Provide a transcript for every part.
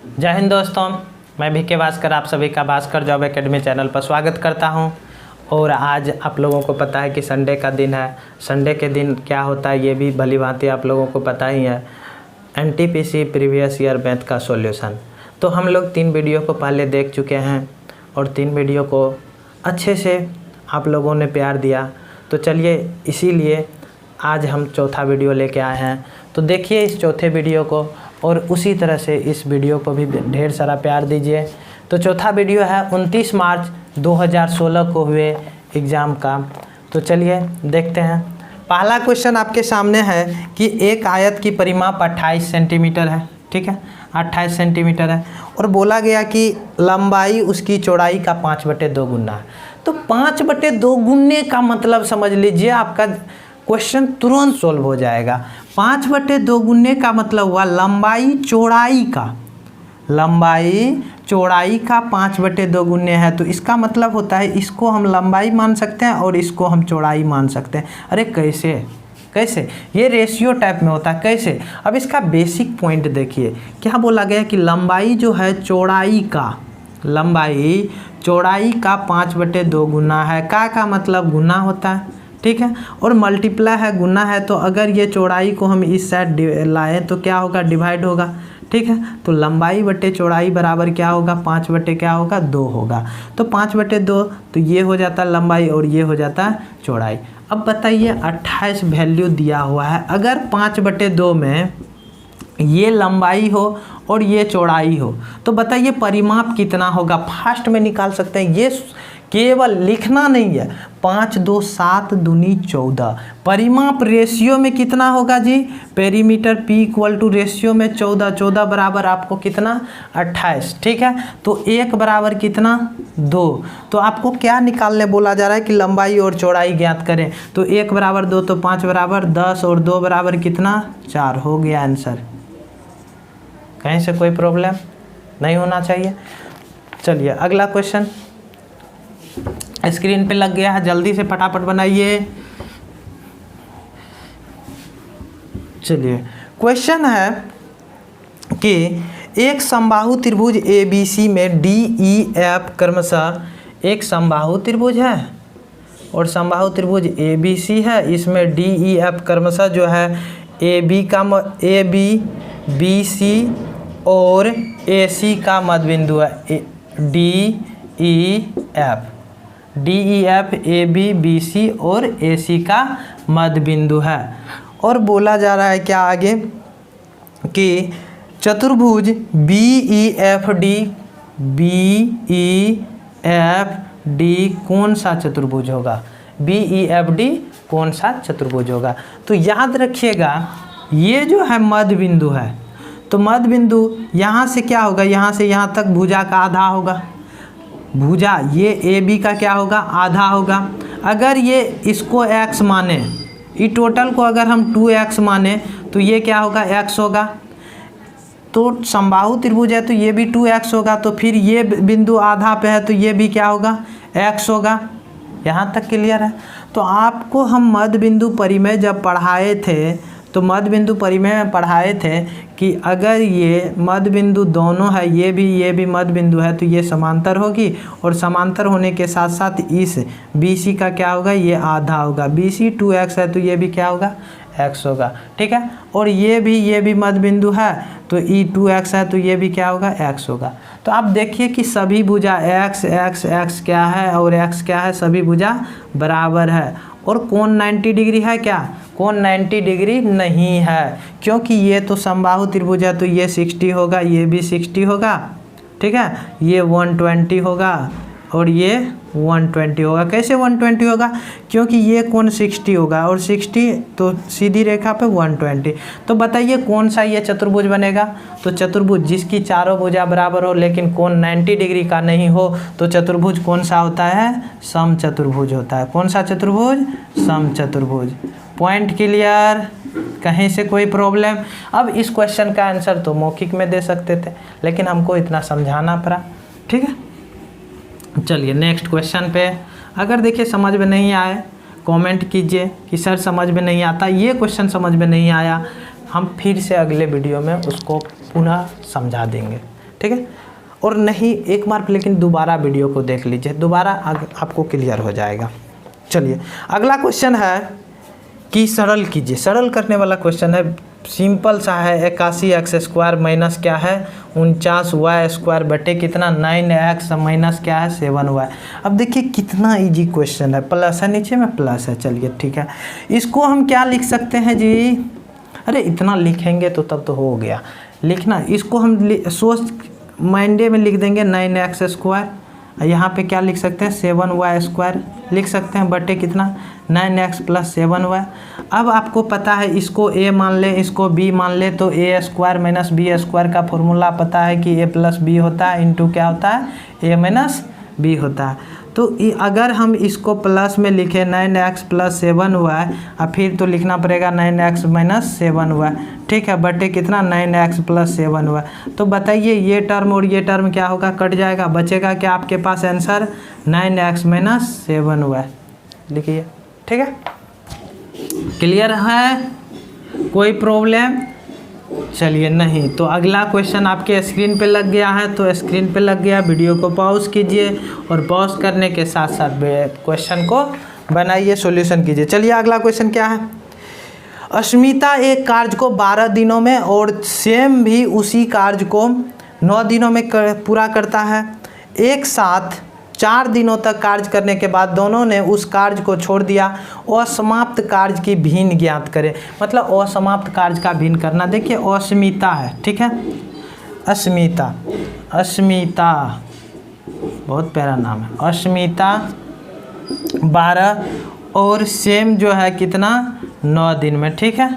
जय हिंद दोस्तों, मैं VK भास्कर आप सभी का भास्कर जॉब एकेडमी चैनल पर स्वागत करता हूं। और आज आप लोगों को पता है कि संडे का दिन है। संडे के दिन क्या होता है ये भी भली भांति आप लोगों को पता ही है। NTPC प्रीवियस ईयर मैथ का सॉल्यूशन तो हम लोग 3 वीडियो को पहले देख चुके हैं और 3 वीडियो को अच्छे से आप लोगों ने प्यार दिया। तो चलिए इसीलिए आज हम चौथा वीडियो लेके आए हैं। तो देखिए इस चौथे वीडियो को और उसी तरह से इस वीडियो को भी ढेर सारा प्यार दीजिए। तो चौथा वीडियो है 29 मार्च 2016 को हुए एग्ज़ाम का। तो चलिए देखते हैं। पहला क्वेश्चन आपके सामने है कि एक आयत की परिमाप 28 सेंटीमीटर है, ठीक है, 28 सेंटीमीटर है और बोला गया कि लंबाई उसकी चौड़ाई का 5/2 गुना है। तो 5/2 गुने का मतलब समझ लीजिए आपका क्वेश्चन तुरंत सोल्व हो जाएगा। 5/2 गुने का मतलब हुआ लंबाई चौड़ाई का 5/2 गुने है। तो इसका मतलब होता है इसको हम लंबाई मान सकते हैं और इसको हम चौड़ाई मान सकते हैं। अरे कैसे ये रेशियो टाइप में होता है कैसे? अब इसका बेसिक पॉइंट देखिए, क्या बोला गया कि लंबाई जो है चौड़ाई का 5/2 गुना है। का मतलब गुना होता है, ठीक है, और मल्टीप्लाई है, गुना है। तो अगर ये चौड़ाई को हम इस साइड लाएँ तो क्या होगा, डिवाइड होगा, ठीक है। तो लंबाई बटे चौड़ाई बराबर क्या होगा, 5/2 होगा। तो 5/2 तो ये हो जाता है लंबाई और ये हो जाता है चौड़ाई। अब बताइए 28 वैल्यू दिया हुआ है, अगर 5/2 में ये लंबाई हो और ये चौड़ाई हो तो बताइए परिमाप कितना होगा। फास्ट में निकाल सकते हैं, ये केवल लिखना नहीं है। 5 2 7 दूनी 14 परिमाप रेशियो में कितना होगा जी, पेरीमीटर P = रेशियो में 14 बराबर आपको कितना 28, ठीक है। तो 1 बराबर कितना 2। तो आपको क्या निकालने बोला जा रहा है कि लंबाई और चौड़ाई ज्ञात करें। तो 1 बराबर 2 तो 5 बराबर 10 और 2 बराबर कितना 4 हो गया आंसर। कहीं से कोई प्रॉब्लम नहीं होना चाहिए। चलिए अगला क्वेश्चन स्क्रीन पे लग गया है, जल्दी से फटाफट बनाइए। चलिए क्वेश्चन है कि एक समबाहु त्रिभुज ABC में DEF क्रमशः एक समबाहु त्रिभुज है और समबाहु त्रिभुज ABC है। इसमें DEF क्रमशः जो है AB, BC और AC का मध्यबिंदु है। DEF AB BC और AC का मध्यबिंदु है। और बोला जा रहा है क्या आगे कि चतुर्भुज BEFD कौन सा चतुर्भुज होगा, BEFD कौन सा चतुर्भुज होगा। तो याद रखिएगा ये जो है मध्यबिंदु है, तो मध्यबिंदु यहाँ से क्या होगा, यहाँ से यहाँ तक भुजा का आधा होगा। भुजा ये AB का क्या होगा, आधा होगा। अगर ये इसको x माने, ये टोटल को अगर हम 2x माने तो ये क्या होगा, x होगा। तो समबाहु त्रिभुज है तो ये भी 2x होगा। तो फिर ये बिंदु आधा पे है तो ये भी क्या होगा, x होगा। यहाँ तक क्लियर है। तो आपको हम मध्य बिंदु परिमेय जब पढ़ाए थे तो मध्य बिंदु परिमेय में पढ़ाए थे कि अगर ये मध्य बिंदु दोनों है, ये भी मध्य बिंदु है तो ये समांतर होगी और समांतर होने के साथ साथ इस BC का क्या होगा, ये आधा होगा। BC 2x है तो ये भी क्या होगा, x होगा, ठीक है। और ये भी मध्य बिंदु है तो E 2x है तो ये भी क्या होगा, x होगा। तो आप देखिए कि सभी भुजा x क्या है और x क्या है, सभी भुजा बराबर है। और कोण 90 डिग्री है क्या, कोण 90 डिग्री नहीं है, क्योंकि ये तो समबाहु त्रिभुज है तो ये 60 होगा, ये भी 60 होगा, ठीक है। ये 120 होगा और ये 120 होगा। कैसे 120 होगा, क्योंकि ये कोण 60 होगा और 60 तो सीधी रेखा पे 120। तो बताइए कौन सा ये चतुर्भुज बनेगा। तो चतुर्भुज जिसकी चारों भुजा बराबर हो लेकिन कोण 90 डिग्री का नहीं हो तो चतुर्भुज कौन सा होता है, समचतुर्भुज होता है। कौन सा चतुर्भुज, समचतुर्भुज। पॉइंट क्लियर, कहीं से कोई प्रॉब्लम। अब इस क्वेश्चन का आंसर तो मौखिक में दे सकते थे लेकिन हमको इतना समझाना पड़ा, ठीक है। चलिए नेक्स्ट क्वेश्चन पे। अगर देखिए समझ में नहीं आए कमेंट कीजिए कि सर समझ में नहीं आता, ये क्वेश्चन समझ में नहीं आया, हम फिर से अगले वीडियो में उसको पुनः समझा देंगे, ठीक है। और नहीं एक बार लेकिन दोबारा वीडियो को देख लीजिए, दोबारा आपको क्लियर हो जाएगा। चलिए अगला क्वेश्चन है कि सरल कीजिए। सरल करने वाला क्वेश्चन है, सिंपल सा है। 81x² माइनस क्या है 49y² बटे कितना 9x माइनस क्या है 7y। अब देखिए कितना इजी क्वेश्चन है, प्लस है नीचे में प्लस है। चलिए ठीक है, इसको हम क्या लिख सकते हैं जी, अरे इतना लिखेंगे तो तब तो हो गया। लिखना इसको हम सोच माइंडे में लिख देंगे 9x², यहाँ पे क्या लिख सकते हैं 7y² लिख सकते हैं बटे कितना 9x + 7y। अब आपको पता है इसको a मान ले इसको b मान ले, तो a² - b² का फॉर्मूला पता है कि a + b होता है इंटू क्या होता है a - b होता है। तो अगर हम इसको प्लस में लिखें 9x + 7y, और फिर तो लिखना पड़ेगा 9x - 7y, ठीक है, बटे कितना 9x + 7y। तो बताइए ये टर्म और ये टर्म क्या होगा, कट जाएगा, बचेगा क्या आपके पास आंसर 9x - 7y। लिखिए ठीक है, क्लियर है, कोई प्रॉब्लम। चलिए नहीं तो अगला क्वेश्चन आपके स्क्रीन पे लग गया है, तो स्क्रीन पे लग गया, वीडियो को पॉज कीजिए और पॉज करने के साथ साथ क्वेश्चन को बनाइए, सॉल्यूशन कीजिए। चलिए अगला क्वेश्चन क्या है, अस्मिता एक कार्य को 12 दिनों में और सेम भी उसी कार्य को 9 दिनों में पूरा करता है। एक साथ 4 दिनों तक कार्य करने के बाद दोनों ने उस कार्य को छोड़ दिया। असमाप्त कार्य की भिन्न ज्ञात करें, मतलब असमाप्त कार्य का भिन्न करना। देखिए अस्मिता है, ठीक है, अस्मिता, अस्मिता बहुत प्यारा नाम है, अस्मिता 12 और सेम जो है कितना 9 दिन में, ठीक है।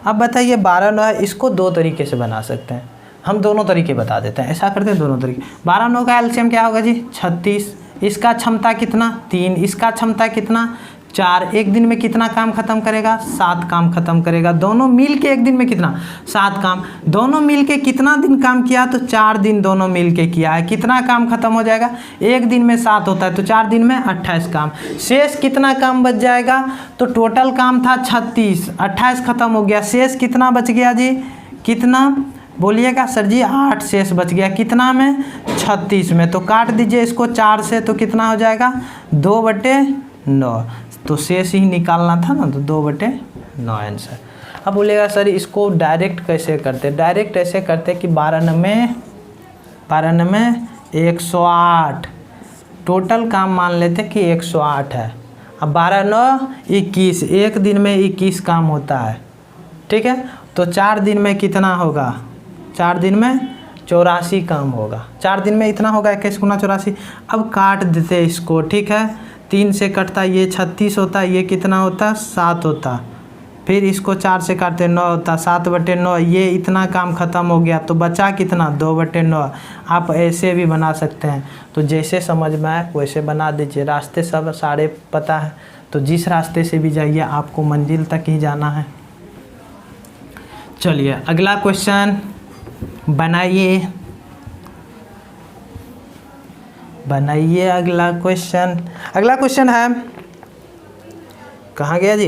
अब बताइए 12 9 है, इसको 2 तरीके से बना सकते हैं, हम दोनों तरीके बता देते हैं, ऐसा करते हैं दोनों तरीके। 12 9 का एलसीएम क्या होगा जी 36, इसका क्षमता कितना 3, इसका क्षमता कितना 4, एक दिन में कितना काम खत्म करेगा 7 काम खत्म करेगा। दोनों मिल के एक दिन में कितना 7 काम, दोनों मिल के कितना दिन काम किया तो 4 दिन दोनों मिल के किया है, कितना काम खत्म हो जाएगा, एक दिन में 7 होता है तो 4 दिन में 28 काम। शेष कितना काम बच जाएगा, तो टोटल काम था 36, 28 खत्म हो गया, शेष कितना बच गया जी, कितना बोलिएगा सर जी 8 शेष बच गया, कितना में 36 में। तो काट दीजिए इसको 4 से, तो कितना हो जाएगा 2/9, तो शेष ही निकालना था ना, तो 2/9 आंसर। अब बोलिएगा सर इसको डायरेक्ट कैसे करते, डायरेक्ट ऐसे करते कि 12 में 108, टोटल काम मान लेते कि 108 है। अब 12 9 21, एक दिन में 21 काम होता है, ठीक है। तो 4 दिन में कितना होगा, 4 दिन में 84 काम होगा, 4 दिन में इतना होगा 21 × 84। अब काट देते इसको, ठीक है, 3 से कटता ये 36 होता, ये कितना होता 7 होता, फिर इसको 4 से काटते 9 होता, 7/9, ये इतना काम खत्म हो गया, तो बचा कितना 2/9। आप ऐसे भी बना सकते हैं, तो जैसे समझ में आए वैसे बना दीजिए, रास्ते सब सारे पता है, तो जिस रास्ते से भी जाइए आपको मंजिल तक ही जाना है। चलिए अगला क्वेश्चन बनाइए, बनाइए अगला क्वेश्चन। अगला क्वेश्चन है, कहाँ गया जी,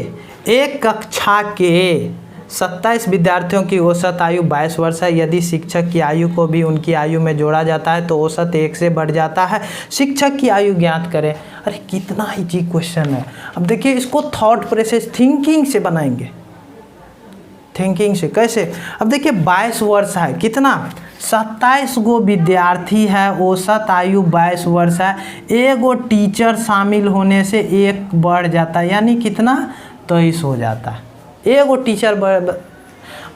एक कक्षा के 27 विद्यार्थियों की औसत आयु 22 वर्ष है। यदि शिक्षक की आयु को भी उनकी आयु में जोड़ा जाता है तो औसत 1 से बढ़ जाता है। शिक्षक की आयु ज्ञात करें। अरे कितना इजी क्वेश्चन है। अब देखिए इसको थॉट प्रोसेस थिंकिंग से बनाएंगे, थिंकिंग से कैसे। अब देखिए 22 वर्ष है, कितना 27 गो विद्यार्थी है, औसत आयु 22 वर्ष है। एगो टीचर शामिल होने से 1 बढ़ जाता है, यानी कितना 23 हो जाता है। एगो टीचर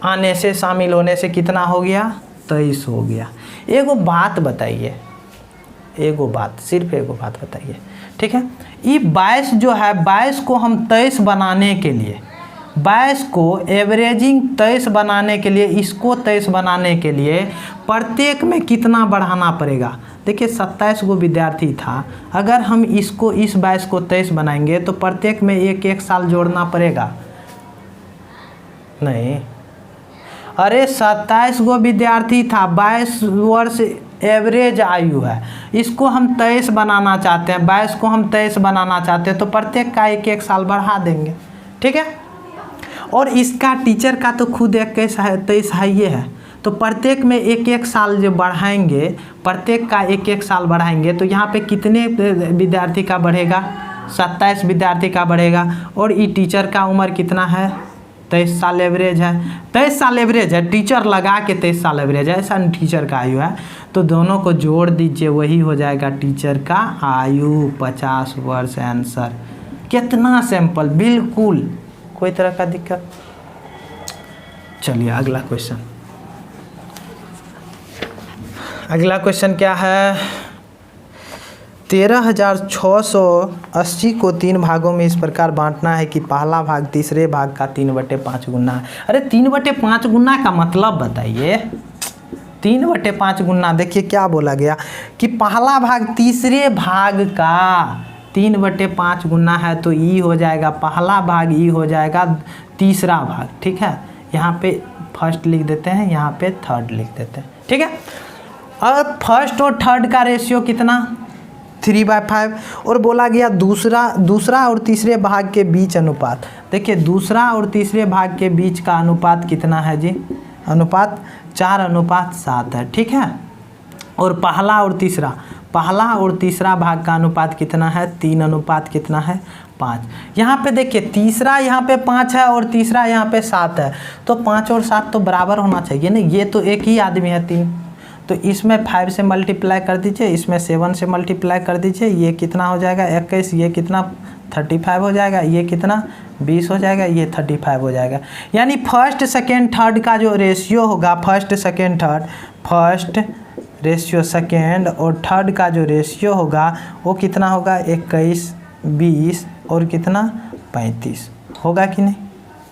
आने से शामिल होने से कितना हो गया 23 हो गया। एगो बात बताइए, एगो बात, सिर्फ एगो बात बताइए, ठीक है। ये 22 जो है, 22 को हम 23 बनाने के लिए, 22 को एवरेजिंग 23 बनाने के लिए, इसको 23 बनाने के लिए प्रत्येक में कितना बढ़ाना पड़ेगा। देखिए 27 गो विद्यार्थी था, अगर हम इसको इस 22 को 23 बनाएंगे तो प्रत्येक में 1-1 साल जोड़ना पड़ेगा। नहीं, अरे 27 गो विद्यार्थी था, 22 वर्ष एवरेज आयु है, इसको हम 23 बनाना चाहते हैं, 22 को हम 23 बनाना चाहते हैं, तो प्रत्येक का 1-1 साल बढ़ा देंगे, ठीक है। और इसका टीचर का तो खुद 23 है, ये है, तो प्रत्येक में एक एक साल जो बढ़ाएंगे, प्रत्येक का एक एक साल बढ़ाएंगे तो यहाँ पे कितने विद्यार्थी का बढ़ेगा? 27 विद्यार्थी का बढ़ेगा। और ये टीचर का उम्र कितना है? 23 साल एवरेज है। 23 साल एवरेज है, टीचर लगा के 23 साल एवरेज है, ऐसा टीचर का आयु है। तो दोनों को जोड़ दीजिए, वही हो जाएगा टीचर का आयु 50 वर्ष। आंसर कितना सिंपल, बिल्कुल कोई तरह का दिक्कत। चलिए अगला क्वेश्चन। अगला क्वेश्चन क्या है? 13,680 को 3 भागों में इस प्रकार बांटना है कि पहला भाग तीसरे भाग का 3/5 गुना है। अरे 3/5 गुना का मतलब बताइए। 3/5 गुना, देखिए क्या बोला गया कि पहला भाग तीसरे भाग का 3/5 गुना है, तो ई हो जाएगा पहला भाग, ई हो जाएगा तीसरा भाग। ठीक है, यहाँ पे फर्स्ट लिख देते हैं, यहाँ पे थर्ड लिख देते हैं। ठीक है, और फर्स्ट और थर्ड का रेशियो कितना? 3/5। और बोला गया दूसरा और तीसरे भाग के बीच अनुपात। देखिए दूसरा और तीसरे भाग के बीच का अनुपात कितना है जी? अनुपात 4:7 है। ठीक है, और पहला और तीसरा भाग का अनुपात कितना है? 3 कितना है? 5। यहाँ पे देखिए तीसरा यहाँ पे 5 है और तीसरा यहाँ पे 7 है, तो 5 और 7 तो बराबर होना चाहिए ना। ये तो एक ही आदमी है 3, तो इसमें 5 से मल्टीप्लाई कर दीजिए, इसमें 7 से मल्टीप्लाई कर दीजिए। ये कितना हो जाएगा? 21। ये कितना? 35 हो जाएगा। ये कितना? 20 हो जाएगा। ये 35 हो जाएगा। यानी फर्स्ट सेकेंड थर्ड का जो रेशियो होगा, फर्स्ट रेशियो सेकेंड और थर्ड का जो रेशियो होगा वो कितना होगा? 21, 20 और कितना? 35 होगा कि नहीं?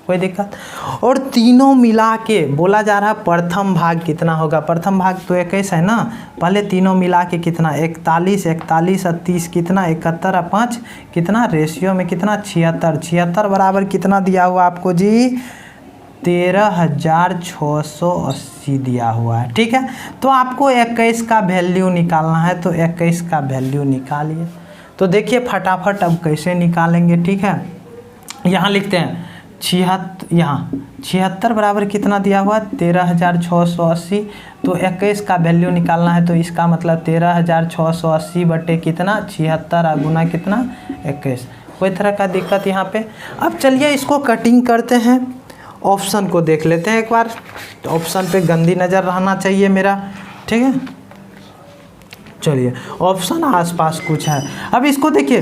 कोई दिक्कत? और तीनों मिला के बोला जा रहा है प्रथम भाग कितना होगा? प्रथम भाग तो 21 है ना, पहले तीनों मिला के कितना? 41 और 30 कितना? 71 और 5 कितना? रेशियो में कितना? 76। 76 बराबर कितना दिया हुआ आपको जी? 13,680 दिया हुआ है। ठीक है, तो आपको 21 का वैल्यू निकालना है, तो 21 का वैल्यू निकालिए। तो देखिए फटाफट अब कैसे निकालेंगे। ठीक है, यहाँ लिखते हैं 76 बराबर कितना दिया हुआ? 13,680। तो 21 का वैल्यू निकालना है, तो इसका मतलब 13,680 बटे कितना? 76 गुना कितना? 21। कोई तरह का दिक्कत यहाँ पे? अब चलिए इसको कटिंग करते हैं, ऑप्शन को देख लेते हैं एक बार। तो ऑप्शन पे गंदी नज़र रहना चाहिए मेरा। ठीक है, चलिए ऑप्शन आसपास कुछ है। अब इसको देखिए,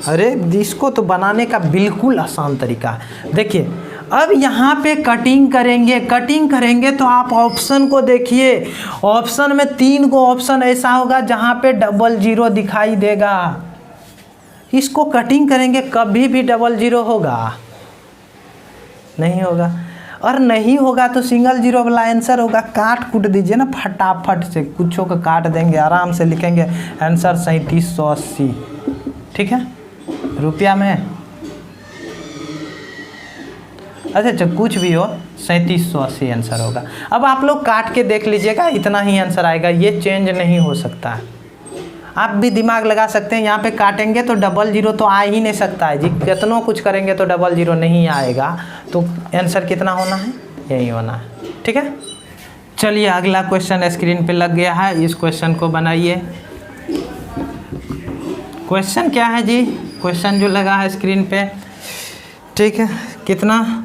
अरे इसको तो बनाने का बिल्कुल आसान तरीका है। देखिए अब यहाँ पे कटिंग करेंगे तो आप ऑप्शन को देखिए। ऑप्शन में 3 गो ऑप्शन ऐसा होगा जहाँ पे 00 दिखाई देगा। इसको कटिंग करेंगे, कभी भी 00 होगा? नहीं होगा। और नहीं होगा तो सिंगल 0 वाला आंसर होगा। काट कूट दीजिए ना फटाफट से, कुछों को काट देंगे, आराम से लिखेंगे आंसर 3780। ठीक है, रुपया में अच्छा कुछ भी हो 3780 आंसर होगा। अब आप लोग काट के देख लीजिएगा, इतना ही आंसर आएगा, ये चेंज नहीं हो सकता है। आप भी दिमाग लगा सकते हैं, यहाँ पे काटेंगे तो 00 तो आ ही नहीं सकता है जी। कितनों कुछ करेंगे तो 00 नहीं आएगा, तो आंसर कितना होना है? यही होना है। ठीक है, चलिए अगला क्वेश्चन स्क्रीन पे लग गया है, इस क्वेश्चन को बनाइए। क्वेश्चन क्या है जी? क्वेश्चन जो लगा है स्क्रीन पे, ठीक है, कितना?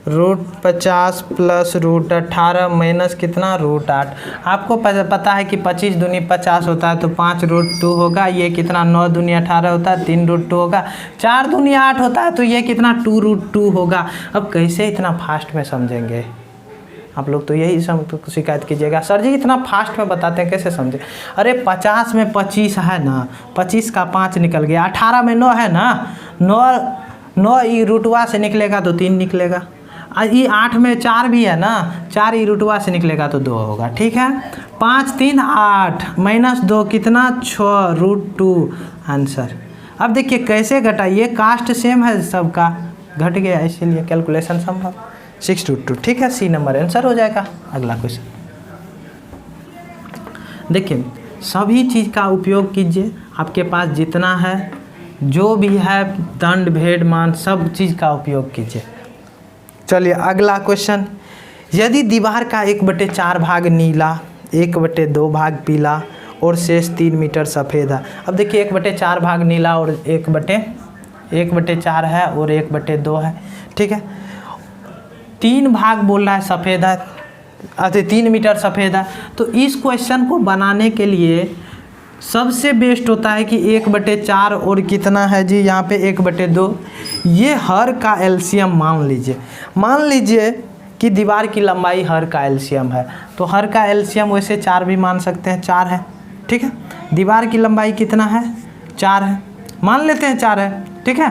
√50 प्लस √18 माइनस कितना? √8। आपको पता है कि 25 दूनी 50 होता है, तो 5 √2 होगा। ये कितना? 9 दूनी 18 होता है, 3 √2 होगा। 4 दूनी 8 होता है, तो ये कितना? 2 √2 होगा। अब कैसे इतना फास्ट में समझेंगे आप लोग? तो यही शिकायत कीजिएगा, सर जी इतना फास्ट में बताते हैं, कैसे समझे? अरे 50 में 25 है ना, 25 का 5 निकल गया। 18 में 9 है ना, 9 ई रूटवा से निकलेगा तो 3 निकलेगा। ये 8 में 4 भी है ना, 4 ई रूटवा से निकलेगा तो 2 होगा। ठीक है, 5 3 8 माइनस 2 कितना? 6 √2 आंसर। अब देखिए कैसे घटाइए, कास्ट सेम है सबका, घट गया इसीलिए कैलकुलेशन संभव। 6 √2। ठीक है, सी नंबर आंसर हो जाएगा। अगला क्वेश्चन देखिए, सभी चीज़ का उपयोग कीजिए, आपके पास जितना है, जो भी है दंड भेद मान सब चीज़ का उपयोग कीजिए। चलिए अगला क्वेश्चन, यदि दीवार का 1/4 भाग नीला, 1/2 भाग पीला और शेष 3 मीटर सफ़ेद है। अब देखिए 1/4 भाग नीला और 1/4 है और 1/2 है, ठीक है। 3 भाग बोल रहा है सफ़ेद है, अच्छा 3 मीटर सफ़ेद है। तो इस क्वेश्चन को बनाने के लिए सबसे बेस्ट होता है कि 1/4 और कितना है जी यहाँ पे 1/2, ये हर का एलसीएम मान लीजिए कि दीवार की लंबाई हर का एलसीएम है, तो हर का एलसीएम वैसे 4 भी मान सकते हैं, 4 है, ठीक है। दीवार की लंबाई कितना है, 4 है, मान लेते हैं 4 है, ठीक है।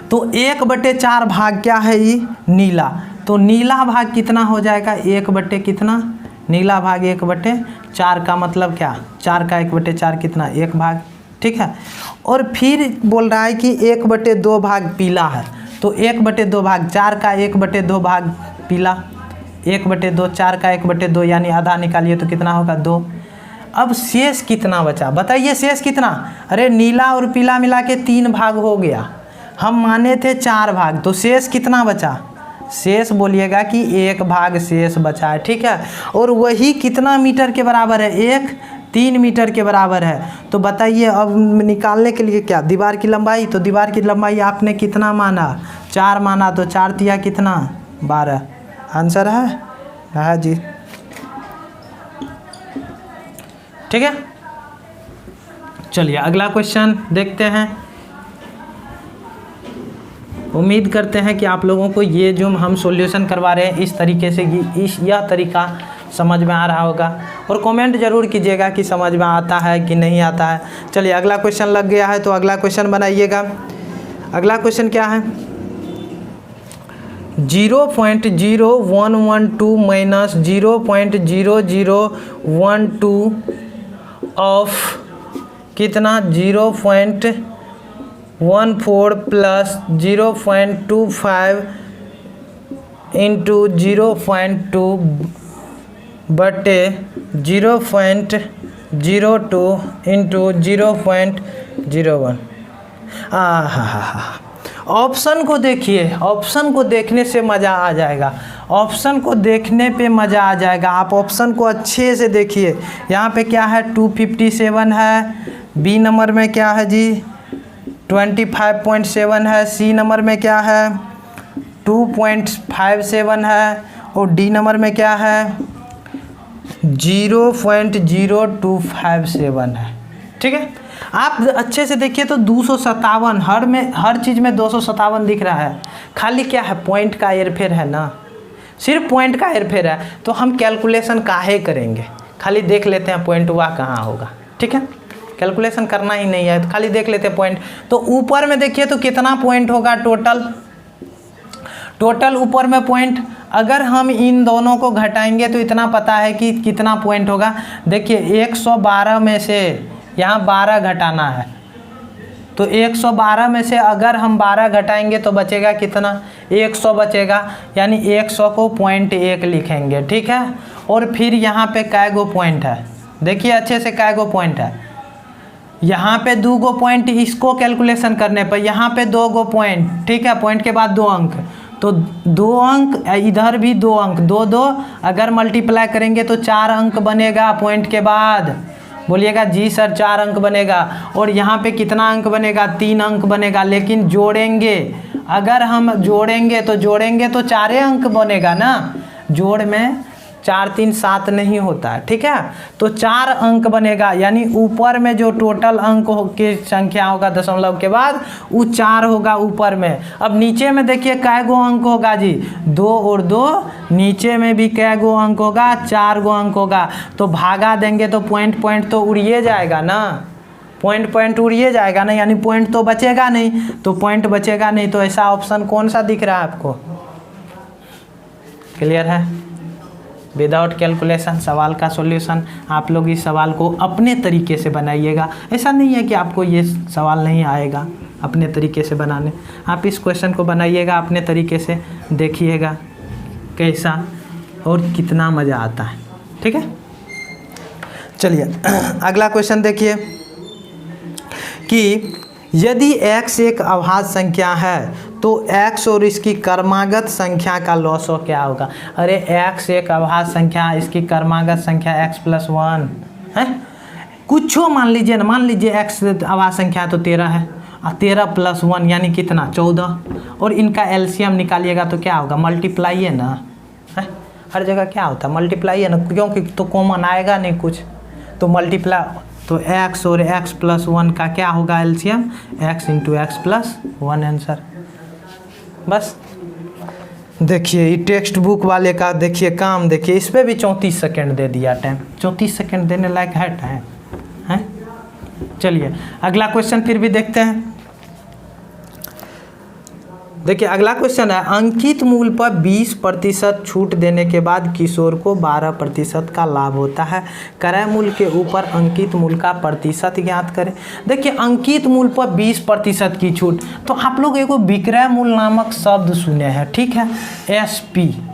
तो 1/4 भाग क्या है ये नीला, तो नीला भाग कितना हो जाएगा 1 कितना, नीला भाग 1/4 का मतलब क्या, 4 का 1/4 कितना 1 भाग, ठीक है। और फिर बोल रहा है कि 1/2 भाग पीला है, तो 1/2 भाग 4 का 1/2 भाग पीला, 1/2 4 का 1/2 यानी आधा निकालिए तो कितना होगा 2। अब शेष कितना बचा बताइए, शेष कितना, अरे नीला और पीला मिला के 3 भाग हो गया, हम माने थे 4 भाग, तो शेष कितना बचा, शेष बोलिएगा कि 1 भाग शेष बचा है, ठीक है। और वही कितना मीटर के बराबर है, 3 मीटर के बराबर है। तो बताइए अब निकालने के लिए क्या, दीवार की लंबाई, तो दीवार की लंबाई आपने कितना माना 4 माना, तो 4 तिया कितना 12, आंसर है जी, ठीक है। चलिए अगला क्वेश्चन देखते हैं। उम्मीद करते हैं कि आप लोगों को ये जो हम सॉल्यूशन करवा रहे हैं इस तरीके से यह तरीका समझ में आ रहा होगा, और कमेंट जरूर कीजिएगा कि समझ में आता है कि नहीं आता है। चलिए अगला क्वेश्चन लग गया है, तो अगला क्वेश्चन बनाइएगा। अगला क्वेश्चन क्या है, 0.0112 माइनस 0.0012 ऑफ कितना 0.14 प्लस 0.25 इंटू 0.2 बटे 0.02 इंटू 0.01। ऑप्शन को देखिए, ऑप्शन को देखने से मज़ा आ जाएगा, ऑप्शन को देखने पे मज़ा आ जाएगा। आप ऑप्शन को अच्छे से देखिए, यहाँ पे क्या है 257 है, बी नंबर में क्या है जी 25.7 है, सी नंबर में क्या है 2.57 है, और डी नंबर में क्या है 0.0257 है, ठीक है। आप अच्छे से देखिए तो 257 हर चीज़ में 257 दिख रहा है, खाली क्या है पॉइंट का हेरफेर है ना, सिर्फ पॉइंट का हेरफेर है। तो हम कैलकुलेशन काहे करेंगे, खाली देख लेते हैं पॉइंट वह कहाँ होगा, ठीक है। कैलकुलेशन करना ही नहीं है, तो खाली देख लेते हैं पॉइंट। तो ऊपर में देखिए तो कितना पॉइंट होगा टोटल ऊपर में पॉइंट, अगर हम इन दोनों को घटाएंगे तो इतना पता है कि कितना पॉइंट होगा। देखिए 112 में से यहाँ 12 घटाना है, तो 112 में से अगर हम 12 घटाएंगे तो बचेगा कितना 100 बचेगा, यानी 100 को 0.1 लिखेंगे, ठीक है। और फिर यहाँ पे कै गो पॉइंट है, देखिए अच्छे से कै गो पॉइंट है, यहाँ पे 2 गो पॉइंट, इसको कैलकुलेशन करने पर यहाँ पे 2 गो पॉइंट, ठीक है, पॉइंट के बाद 2 अंक, तो 2 अंक, इधर भी 2 अंक, 2 अगर मल्टीप्लाई करेंगे तो 4 अंक बनेगा पॉइंट के बाद, बोलिएगा जी सर 4 अंक बनेगा। और यहाँ पे कितना अंक बनेगा 3 अंक बनेगा, लेकिन जोड़ेंगे, अगर हम जोड़ेंगे तो 4 अंक बनेगा ना, जोड़ में 4 3 7 नहीं होता है, ठीक है। तो 4 अंक बनेगा, यानी ऊपर में जो टोटल अंक की संख्या होगा दशमलव के बाद वो 4 होगा ऊपर में। अब नीचे में देखिए कै गो अंक होगा जी 2 और 2, नीचे में भी कै गो अंक होगा 4 गो अंक होगा। तो भागा देंगे तो पॉइंट तो उड़िए जाएगा ना, पॉइंट उड़िए जाएगा ना, यानी पॉइंट तो बचेगा नहीं, तो पॉइंट बचेगा नहीं। तो ऐसा ऑप्शन कौन सा दिख रहा है आपको, क्लियर है। विदाउट कैलकुलेशन सवाल का सॉल्यूशन, आप लोग इस सवाल को अपने तरीके से बनाइएगा, ऐसा नहीं है कि आपको ये सवाल नहीं आएगा, अपने तरीके से बनाने, आप इस क्वेश्चन को बनाइएगा अपने तरीके से, देखिएगा कैसा और कितना मज़ा आता है, ठीक है। चलिए अगला क्वेश्चन देखिए कि यदि x एक अभाज्य संख्या है तो x और इसकी क्रमागत संख्या का लॉसो क्या होगा? अरे x एक अभाज्य संख्या, इसकी क्रमागत संख्या x+1 है, कुछ मान लीजिए ना, मान लीजिए x अभाज्य संख्या तो 13 है, 13 + 1 यानी कितना 14, और इनका एलसीएम निकालिएगा तो क्या होगा? मल्टीप्लाई है ना, है हर जगह क्या होता है? मल्टीप्लाई है ना, क्योंकि तो कॉमन आएगा नहीं कुछ, तो मल्टीप्लाई, तो x और x+1 का क्या होगा एलसीएम? x × x+1 answer. बस देखिए ये टेक्स्ट बुक वाले का देखिए काम, देखिए इस पर भी 34 सेकेंड दे दिया टाइम, 34 सेकेंड देने लायक है टाइम है। चलिए अगला क्वेश्चन फिर भी देखते हैं। देखिए अगला क्वेश्चन है, अंकित मूल्य पर 20% छूट देने के बाद किशोर को 12% का लाभ होता है, क्रय मूल्य के ऊपर अंकित मूल्य का प्रतिशत ज्ञात करें। देखिए अंकित मूल्य पर 20% की छूट, तो आप लोग एगो विक्रय मूल्य नामक शब्द सुने हैं, ठीक है, एसपी,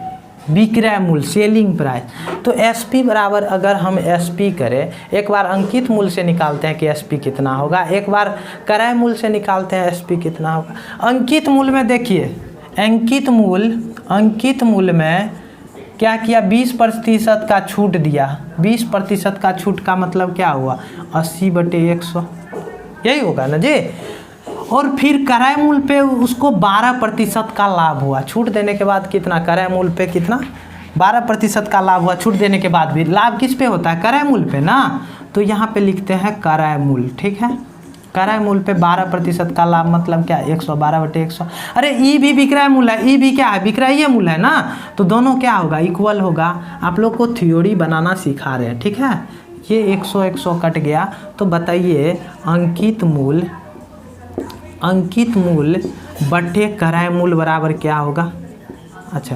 विक्रय मूल्य, सेलिंग प्राइस। तो एसपी बराबर अगर हम एसपी करें, एक बार अंकित मूल्य से निकालते हैं कि एसपी कितना होगा, एक बार क्रय मूल्य से निकालते हैं एसपी कितना होगा। अंकित मूल्य में देखिए, अंकित मूल्य में क्या किया? 20% का छूट दिया। 20% का छूट का मतलब क्या हुआ? 80/100, यही होगा ना जी। और फिर क्रय मूल्य पे उसको 12% का लाभ हुआ, छूट देने के बाद कितना? क्रय मूल्य पे कितना? 12% का लाभ हुआ छूट देने के बाद भी। लाभ किस पे होता है? क्रय मूल्य पे ना, तो यहाँ पे लिखते हैं क्रय मूल्य, ठीक है। क्रय मूल्य पे 12% का लाभ मतलब क्या? 112/100। अरे ई भी विक्रय मूल्य है, ई भी क्या है? विक्रय मूल्य है ना, तो दोनों क्या होगा? इक्वल होगा। आप लोग को थ्योरी बनाना सिखा रहे हैं, ठीक है। ये 100 कट गया, तो बताइए अंकित मूल्य बटे क्रय मूल्य बराबर क्या होगा? अच्छा,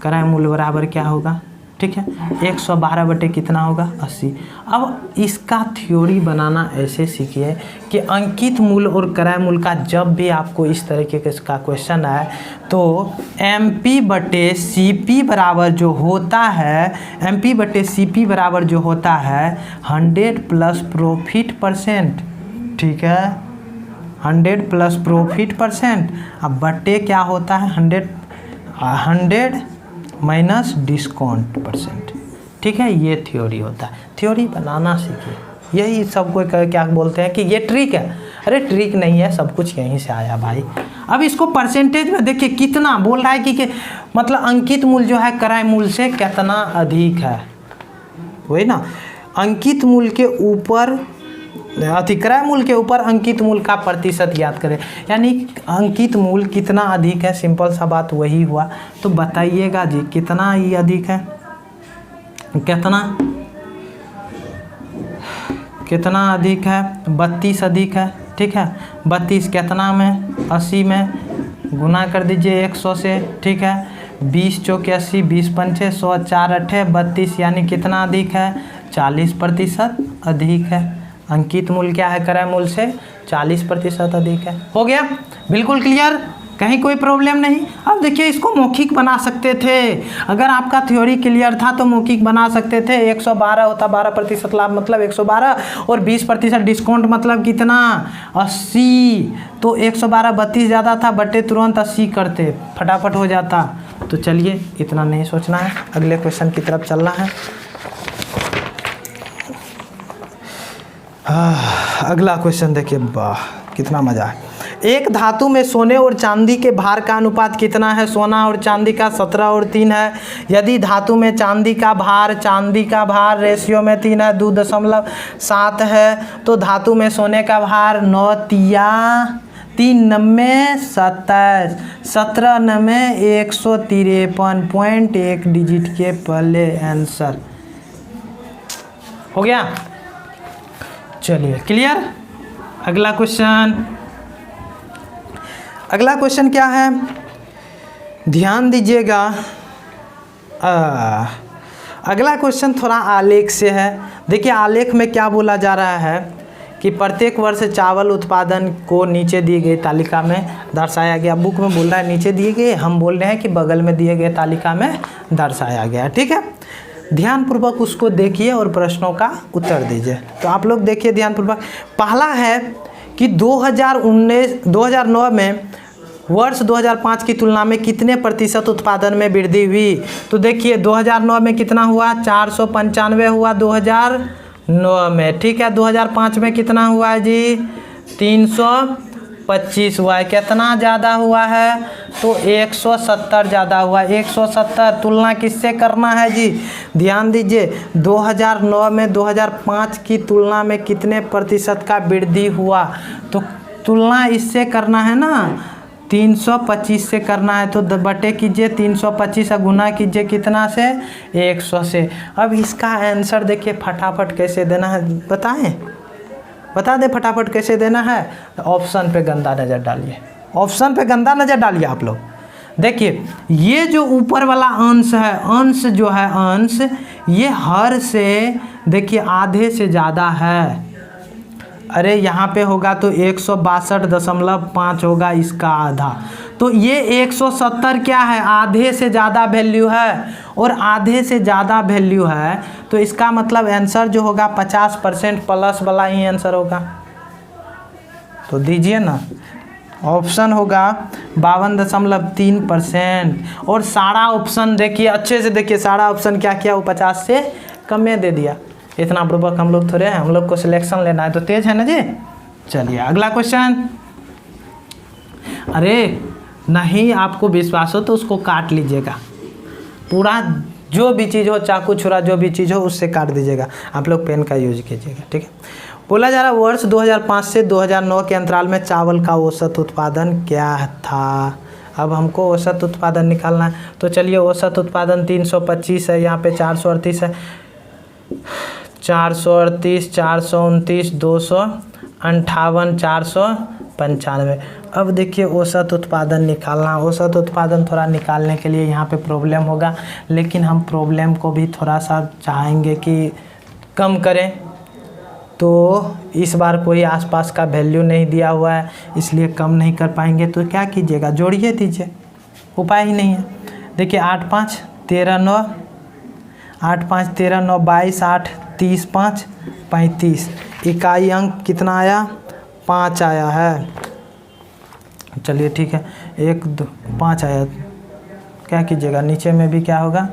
क्रय मूल्य बराबर क्या होगा? ठीक है, 112 बटे कितना होगा? 80। अब इसका थ्योरी बनाना ऐसे सीखिए कि अंकित मूल्य और क्रय मूल्य का जब भी आपको इस तरीके का क्वेश्चन आए, तो MP/CP बराबर जो होता है, MP/CP बराबर जो होता है 100 + प्रॉफिट %, ठीक है, 100 + प्रॉफिट %। अब बटे क्या होता है? 100 माइनस डिस्काउंट %, ठीक है। ये थ्योरी होता है, थ्योरी बनाना सीखिए। यही सबको क्या बोलते हैं कि ये ट्रिक है। अरे ट्रिक नहीं है, सब कुछ यहीं से आया भाई। अब इसको परसेंटेज में देखिए कितना बोल रहा है कि मतलब अंकित मूल्य जो है क्रय मूल्य से कितना अधिक है, वही ना। अंकित मूल्य के ऊपर क्रय मूल्य के ऊपर अंकित मूल्य का प्रतिशत ज्ञात करें, यानी अंकित मूल्य कितना अधिक है, सिंपल सा बात वही हुआ। तो बताइएगा जी कितना ही अधिक है, कितना अधिक है? 32 अधिक है, ठीक है। 32 कितना में? 80 में, गुना कर दीजिए 100 से, ठीक है। 20 चौके 80, 20 पंचे 100, 4 अठे 32, यानी कितना अधिक है? 40% अधिक है। अंकित मूल्य क्या है? क्रय मूल्य से 40% अधिक है। हो गया, बिल्कुल क्लियर, कहीं कोई प्रॉब्लम नहीं। अब देखिए इसको मौखिक बना सकते थे, अगर आपका थ्योरी क्लियर था तो मौखिक बना सकते थे। 112 होता, 12% लाभ मतलब 112, और 20% डिस्काउंट मतलब कितना? 80। तो 112 32 ज़्यादा था, बटे तुरंत 80 करते, फटाफट हो जाता। तो चलिए इतना नहीं सोचना है, अगले क्वेश्चन की तरफ चलना है। अगला क्वेश्चन देखिए, वाह कितना मजा है। एक धातु में सोने और चांदी के भार का अनुपात कितना है? सोना और चांदी का 17 और 3 है। यदि धातु में चांदी का भार रेशियो में 3 है, 2.7 है, तो धातु में सोने का भार 9 तिया 3 9 27, 17 9 153.1 डिजिट के पहले आंसर हो गया। चलिए क्लियर। अगला क्वेश्चन क्या है? ध्यान दीजिएगा। अगला क्वेश्चन थोड़ा आलेख से है। देखिए आलेख में क्या बोला जा रहा है कि प्रत्येक वर्ष चावल उत्पादन को नीचे दिए गए तालिका में दर्शाया गया। बुक में बोल रहा है नीचे दिए गए, हम बोल रहे हैं कि बगल में दिए गए तालिका में दर्शाया गया, ठीक है। ध्यानपूर्वक उसको देखिए और प्रश्नों का उत्तर दीजिए। तो आप लोग देखिए ध्यानपूर्वक। पहला है कि 2009 में वर्ष 2005 की तुलना में कितने प्रतिशत उत्पादन में वृद्धि हुई? तो देखिए 2009 में कितना हुआ, 495 हुआ 2009 में, ठीक है। 2005 में कितना हुआ है जी, 325 हुआ है। कितना ज़्यादा हुआ है, तो 170 ज़्यादा हुआ। 170 तुलना किससे करना है जी, ध्यान दीजिए। 2009 में 2005 की तुलना में कितने प्रतिशत का वृद्धि हुआ, तो तुलना इससे करना है ना, 325 से करना है। तो बटे कीजिए 325 गुना कीजिए कितना से, 100 से। अब इसका आंसर देखिए फटाफट कैसे देना है, बताएं, बता दें फटाफट कैसे देना है। ऑप्शन पे गंदा नज़र डालिए, ऑप्शन पे गंदा नज़र डालिए आप लोग। देखिए ये जो ऊपर वाला अंश है, अंश जो है अंश, ये हर से देखिए आधे से ज़्यादा है। अरे यहाँ पे होगा तो 162.5 होगा, इसका आधा। तो ये 170 क्या है, आधे से ज़्यादा वैल्यू है, और आधे से ज़्यादा वैल्यू है तो इसका मतलब आंसर जो होगा 50% प्लस वाला ही आंसर होगा। तो दीजिए ना, ऑप्शन होगा 52.3%। और सारा ऑप्शन देखिए अच्छे से देखिए, सारा ऑप्शन क्या किया, वो 50 से कम में दे दिया। इतना बुर्बक हम लोग थोड़े हैं, हम लोग को सिलेक्शन लेना है, तो तेज है ना जी। चलिए अगला क्वेश्चन। अरे नहीं आपको विश्वास हो तो उसको काट लीजिएगा, पूरा जो भी चीज़ हो, चाकू छुरा जो भी चीज़ हो उससे काट दीजिएगा। आप लोग पेन का यूज कीजिएगा, ठीक है। बोला जा रहा वर्ष 2005 से 2009 के अंतराल में चावल का औसत उत्पादन क्या था। अब हमको औसत उत्पादन निकालना है, तो चलिए औसत उत्पादन 325 है, यहाँ पे 438 है, 438, 429, 258, 495। अब देखिए औसत उत्पादन निकालना, औसत उत्पादन थोड़ा निकालने के लिए यहाँ पे प्रॉब्लम होगा, लेकिन हम प्रॉब्लम को भी थोड़ा सा चाहेंगे कि कम करें। तो इस बार कोई आसपास का वैल्यू नहीं दिया हुआ है, इसलिए कम नहीं कर पाएंगे। तो क्या कीजिएगा, जोड़िए दीजिए, उपाय ही नहीं है। देखिए 8 5 13 9, 8 5 13 9 22, 8 30 5 35। इकाई अंक कितना आया, 5 आया है। चलिए ठीक है, 1 2 5 आया। क्या कीजिएगा, नीचे में भी क्या होगा,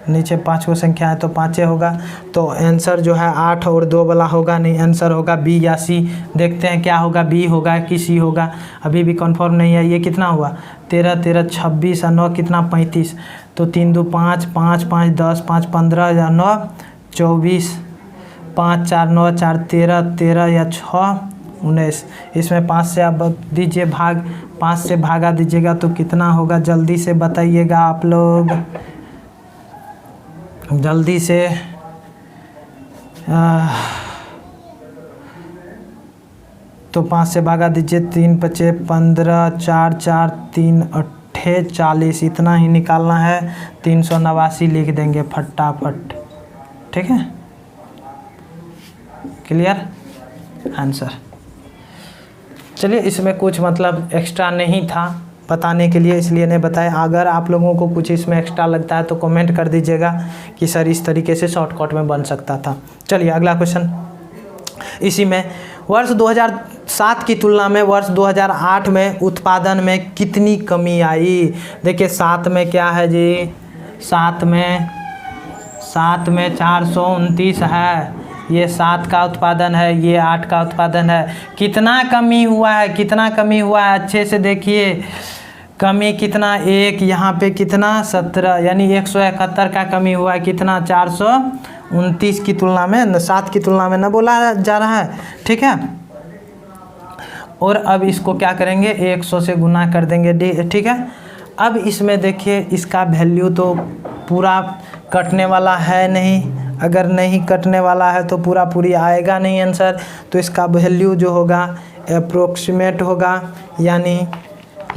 नीचे 5 को संख्या है तो 5 होगा। तो आंसर जो है 8 और 2 वाला होगा नहीं, आंसर होगा बी या सी। देखते हैं क्या होगा, बी होगा कि सी होगा, अभी भी कंफर्म नहीं है। ये कितना हुआ, 13 13 26 और 9 कितना 35। तो 3 2 5 5 5 10 5 15 या 9 24, 5 4 9 4 13 13 या 6 19। इसमें 5 से आप दीजिए भाग, 5 से भागा दीजिएगा तो कितना होगा, जल्दी से बताइएगा आप लोग, जल्दी से। तो 5 से भागा दीजिए, 3 5 15, 4 4 3 8 40, इतना ही निकालना है। 389 लिख देंगे फटाफट, ठीक है। Clear answer. चलिए इसमें कुछ मतलब एक्स्ट्रा नहीं था बताने के लिए, इसलिए नहीं बताया। अगर आप लोगों को कुछ इसमें एक्स्ट्रा लगता है तो कमेंट कर दीजिएगा कि सर इस तरीके से शॉर्टकट में बन सकता था। चलिए अगला क्वेश्चन। इसी में वर्ष 2007 की तुलना में वर्ष 2008 में उत्पादन में कितनी कमी आई। देखिए 7 में क्या है जी, 7 में 429 है, ये 7 का उत्पादन है, ये 8 का उत्पादन है। कितना कमी हुआ है, कितना कमी हुआ है, अच्छे से देखिए। कमी कितना, एक, यहाँ पे कितना 17, यानी 171 का कमी हुआ है। कितना 429 की तुलना में, 7 की तुलना में न बोला जा रहा है, ठीक है। और अब इसको क्या करेंगे, 100 से गुना कर देंगे, ठीक है। अब इसमें देखिए इसका वैल्यू तो पूरा कटने वाला है नहीं, अगर नहीं कटने वाला है तो पूरा पूरी आएगा नहीं आंसर। तो इसका वैल्यू जो होगा अप्रोक्सीमेट होगा, यानी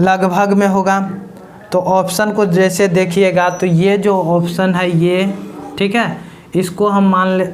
लगभग में होगा। तो ऑप्शन को जैसे देखिएगा तो ये जो ऑप्शन है ये, ठीक है, इसको हम मान ले,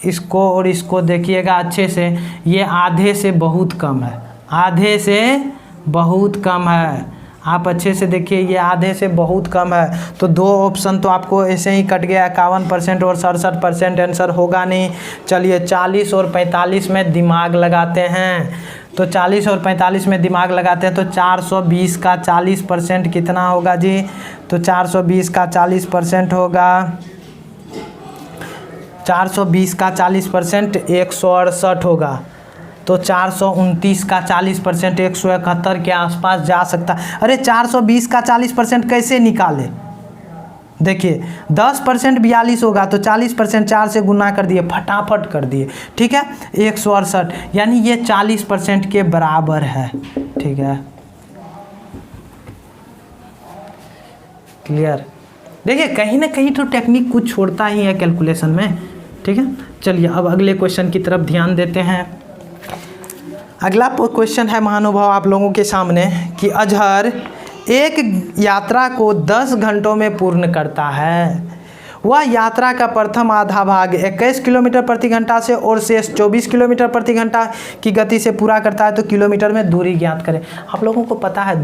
इसको और इसको देखिएगा अच्छे से, ये आधे से बहुत कम है, आधे से बहुत कम है। आप अच्छे से देखिए ये आधे से बहुत कम है। तो 2 ऑप्शन तो आपको ऐसे ही कट गया, 51% और 67% आंसर होगा नहीं। चलिए 40 और 45 में दिमाग लगाते हैं। तो 40 और 45 में दिमाग लगाते हैं तो 420 का 40% कितना होगा जी? तो 420 का 40% होगा, 420 का 40% 168 होगा। तो 429 का 40% 171 के आसपास जा सकता है। अरे 420 का 40% कैसे निकाले? देखिए 10% 42 होगा, तो 40% 4 से गुना कर दिए, फटाफट कर दिए, ठीक है। 168 यानी ये 40% के बराबर है, ठीक है। क्लियर? देखिए कहीं ना कहीं तो टेक्निक कुछ छोड़ता ही है कैलकुलेशन में, ठीक है। चलिए अब अगले क्वेश्चन की तरफ ध्यान देते हैं। अगला क्वेश्चन है महानुभाव आप लोगों के सामने कि अजहर एक यात्रा को 10 घंटों में पूर्ण करता है। वह यात्रा का प्रथम आधा भाग 21 किलोमीटर प्रति घंटा से और शेष 24 किलोमीटर प्रति घंटा की गति से पूरा करता है, तो किलोमीटर में दूरी ज्ञात करें। आप लोगों को पता है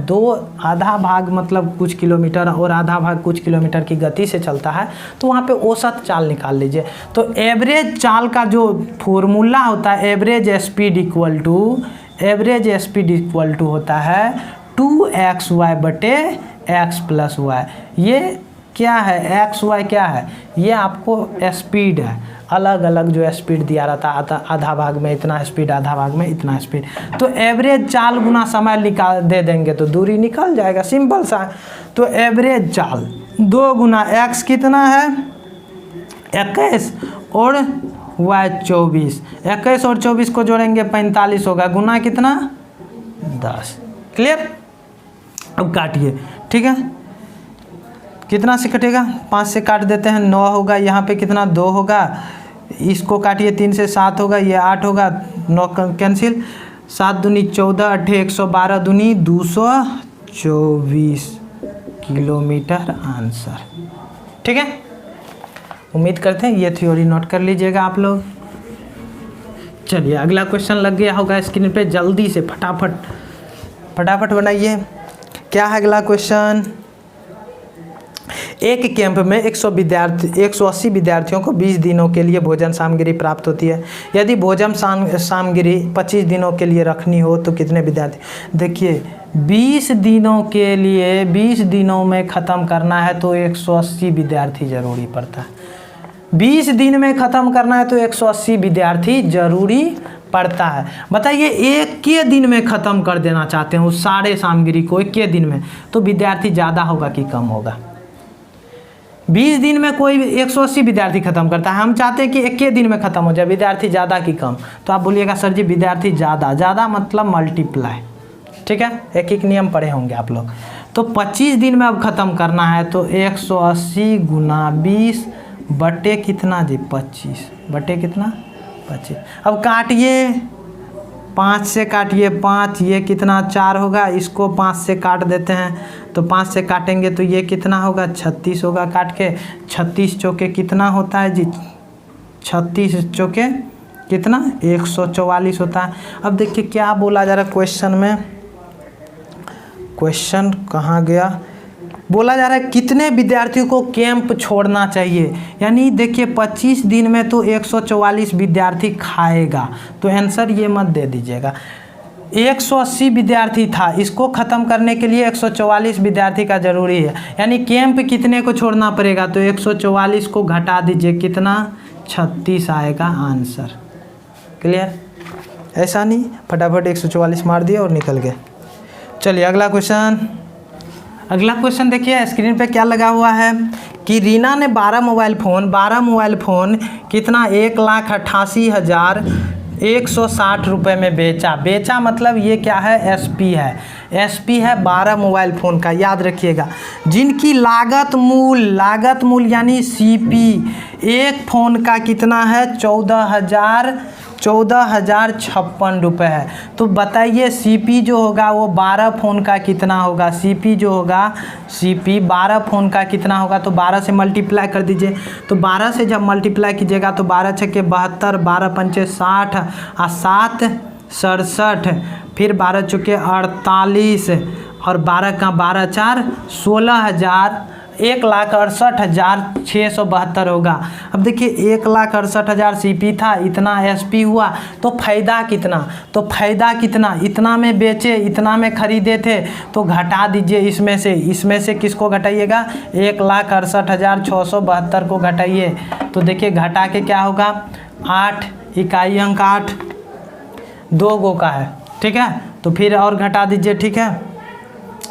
आधा भाग मतलब कुछ किलोमीटर और आधा भाग कुछ किलोमीटर की गति से चलता है, तो वहाँ पे औसत चाल निकाल लीजिए। तो एवरेज चाल का जो फॉर्मूला होता है, एवरेज स्पीड इक्वल टू होता है 2xy बटे x प्लस वाई। ये क्या है? एक्स वाई क्या है? ये आपको स्पीड है, अलग अलग जो स्पीड दिया रहता है, आधा भाग में इतना स्पीड, आधा भाग में इतना स्पीड। तो एवरेज चाल गुना समय निकाल दे देंगे तो दूरी निकल जाएगा, सिंपल सा। तो एवरेज चाल 2 गुना x कितना है? 21 और y 24। 21 और 24 को जोड़ेंगे 45 होगा, गुना कितना? 10। क्लियर? अब काटिए, ठीक है। कितना से कटेगा? 5 से काट देते हैं, 9 होगा। यहाँ पे कितना? 2 होगा। इसको काटिए, 3 से 7 होगा, ये 8 होगा, 9 कैंसिल। 7 दूनी 14, 8 112 दूनी 224 किलोमीटर आंसर, ठीक है। उम्मीद करते हैं ये थ्योरी नोट कर लीजिएगा आप लोग। चलिए अगला क्वेश्चन लग गया होगा स्क्रीन पे, जल्दी से फटाफट बनाइए। क्या है अगला क्वेश्चन? एक कैंप में 180 विद्यार्थियों को 20 दिनों के लिए भोजन सामग्री प्राप्त होती है। यदि भोजन सामग्री 25 दिनों के लिए रखनी हो तो कितने विद्यार्थी? देखिए 20 दिनों के लिए, 20 दिनों में ख़त्म करना है तो 180 विद्यार्थी ज़रूरी पड़ता है। 20 दिन में ख़त्म करना है तो 180 विद्यार्थी ज़रूरी पड़ता है। बताइए एक के दिन में ख़त्म कर देना चाहते हैं उस सारे सामग्री को एक के दिन में, तो विद्यार्थी ज़्यादा होगा कि कम होगा? 20 दिन में कोई 180 विद्यार्थी खत्म करता है, हम चाहते हैं कि एक के दिन में ख़त्म हो जाए, विद्यार्थी ज़्यादा कि कम? तो आप बोलिएगा सर जी विद्यार्थी ज़्यादा मतलब मल्टीप्लाई, ठीक है। एक नियम पढ़े होंगे आप लोग। तो 25 दिन में अब ख़त्म करना है तो 180 गुना 20 बटे कितना जी? 25 बटे कितना? 25। अब काटिए, 5 से काटिए, 5 ये कितना? 4 होगा। इसको 5 से काट देते हैं तो 5 से काटेंगे तो ये कितना होगा? 36 होगा। काट के 36 चौके कितना होता है जी? 36 चौके कितना? 144 होता है। अब देखिए क्या बोला जा रहा है क्वेश्चन में, क्वेश्चन कहाँ गया? बोला जा रहा है कितने विद्यार्थियों को कैंप छोड़ना चाहिए। यानी देखिए 25 दिन में तो 144 विद्यार्थी खाएगा, तो आंसर ये मत दे दीजिएगा। 180 विद्यार्थी था, इसको ख़त्म करने के लिए 144 विद्यार्थी का ज़रूरी है। यानी कैंप कितने को छोड़ना पड़ेगा? तो 144 को घटा दीजिए, कितना? 36 आएगा आंसर। क्लियर? ऐसा नहीं फटाफट 144 मार दिया और निकल गए। चलिए अगला क्वेश्चन देखिए स्क्रीन पे क्या लगा हुआ है कि रीना ने 12 मोबाइल फ़ोन कितना? 1,88,160 रुपये में बेचा मतलब ये क्या है? एसपी है 12 मोबाइल फ़ोन का, याद रखिएगा। जिनकी लागत मूल यानी सीपी एक फ़ोन का कितना है? 14,056 रुपये है। तो बताइए सीपी जो होगा वो 12 फ़ोन का कितना होगा? सीपी 12 फ़ोन का कितना होगा? तो 12 से मल्टीप्लाई कर दीजिए। तो 12 से जब मल्टीप्लाई कीजिएगा तो 12 छक्के 72, 12 पंचे 60 और 7 67, फिर 12 चौके 48 और 12 का 12 4 16,000 1,68,672 होगा। अब देखिए 1,68,000 CP था, इतना SP हुआ, तो फ़ायदा कितना, तो फ़ायदा कितना, इतना में बेचे इतना में खरीदे थे, तो घटा दीजिए इसमें से किसको घटाइएगा, 1,68,672 को घटाइए। तो देखिए घटा के क्या होगा, 8 इकाई अंक 8 2 गो का है, ठीक है। तो फिर और घटा दीजिए, ठीक है,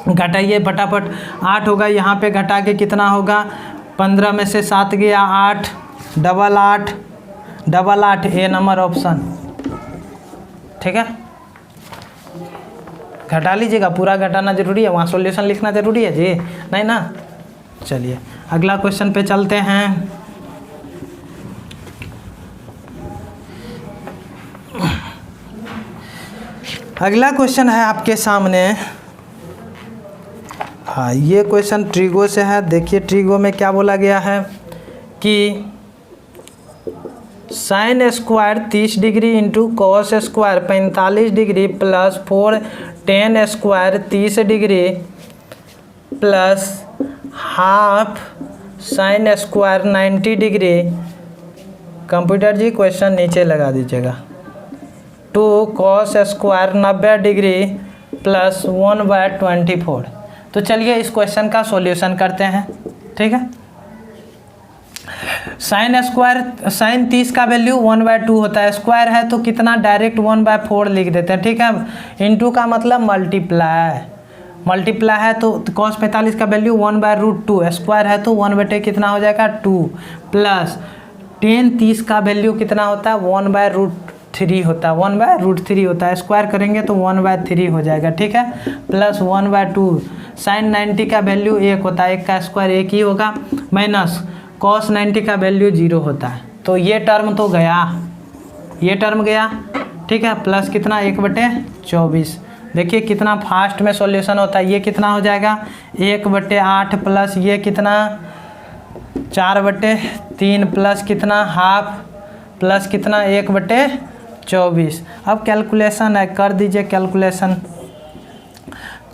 घटाइए फटाफट। 8 होगा, यहाँ पे घटा के कितना होगा, 15 में से 7 गया 8, डबल 8 ए नंबर ऑप्शन, ठीक है। घटा लीजिएगा, पूरा घटाना जरूरी है, वहाँ सॉल्यूशन लिखना जरूरी है जी, नहीं ना। चलिए अगला क्वेश्चन पे चलते हैं। अगला क्वेश्चन है आपके सामने, हाँ ये क्वेश्चन ट्रिगो से है। देखिए ट्रिगो में क्या बोला गया है कि sine square 30 degree into cos square 45 degree plus 4 ten square 30 degree plus half sine square 90 degree. Computer जी क्वेश्चन नीचे लगा दीजिएगा। 2 कॉस स्क्वायर 90 डिग्री प्लस 1/24। तो चलिए इस क्वेश्चन का सॉल्यूशन करते हैं, ठीक है। साइन स्क्वायर, साइन 30 का वैल्यू 1/2 होता है, स्क्वायर है तो कितना डायरेक्ट 1/4 लिख देते हैं, ठीक है। इनटू का मतलब मल्टीप्लाई है तो कॉस 45 का वैल्यू 1/√2, स्क्वायर है तो 1/2 कितना हो जाएगा 2, प्लस टेन 30 का वैल्यू कितना होता है 1/√3 होता है, 1/√3 होता है, स्क्वायर करेंगे तो 1/3 हो जाएगा, ठीक है, प्लस 1/2। साइन 90 का वैल्यू 1 होता है, 1 का स्क्वायर 1 ही होगा, माइनस कॉस 90 का वैल्यू 0 होता है। तो ये टर्म तो गया, ये टर्म गया, ठीक है, प्लस कितना 1/24। देखिए कितना फास्ट में सॉल्यूशन होता है। ये कितना हो जाएगा 1/8 प्लस ये कितना 4/3 प्लस कितना हाफ प्लस कितना 1/24। अब कैलकुलेशन है, कर दीजिए कैलकुलेशन।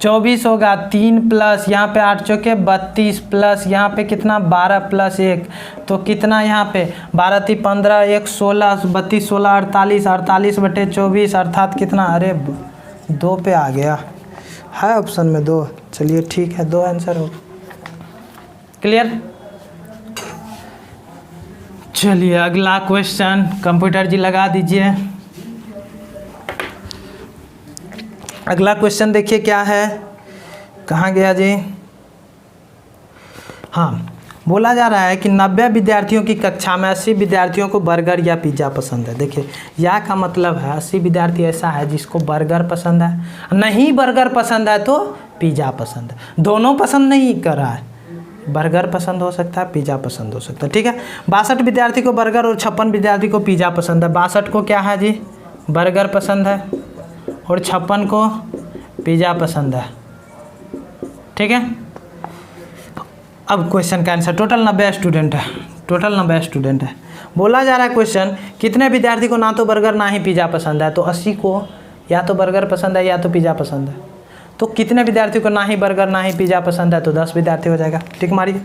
24 होगा, 3 प्लस यहाँ पे 8 चौके 32 प्लस यहाँ पे कितना 12 प्लस 1, तो कितना यहाँ पे 12 × 15 1 16 32 16 48 48/24 अर्थात कितना, अरे 2 पे आ गया है ऑप्शन में 2। चलिए ठीक है, 2 आंसर हो क्लियर। चलिए अगला क्वेश्चन कंप्यूटर जी लगा दीजिए। अगला क्वेश्चन देखिए क्या है, कहाँ गया जी, हाँ बोला जा रहा है कि 90 विद्यार्थियों की कक्षा में 80 विद्यार्थियों को बर्गर या पिज़्ज़ा पसंद है। देखिए यह का मतलब है 80 विद्यार्थी ऐसा है जिसको बर्गर पसंद है, नहीं बर्गर पसंद है तो पिज़्ज़ा पसंद है, दोनों पसंद नहीं कर रहा है, बर्गर पसंद हो सकता है पिज़्ज़ा पसंद हो सकता है, ठीक है। 62 विद्यार्थी को बर्गर और 56 विद्यार्थी को पिज़्ज़ा पसंद है। 62 को क्या है जी बर्गर पसंद है और 56 को पिज़्ज़ा पसंद है, ठीक है। अब क्वेश्चन का आंसर टोटल 90 स्टूडेंट है, टोटल 90 स्टूडेंट है। बोला जा रहा है क्वेश्चन कितने विद्यार्थी को ना तो बर्गर ना ही पिज़्ज़ा पसंद है, तो 80 को या तो बर्गर पसंद है या तो पिज़्ज़ा पसंद है। तो कितने विद्यार्थी को ना ही बर्गर ना ही पिज़्ज़ा पसंद है, तो 10 विद्यार्थी हो जाएगा, ठीक मारिए।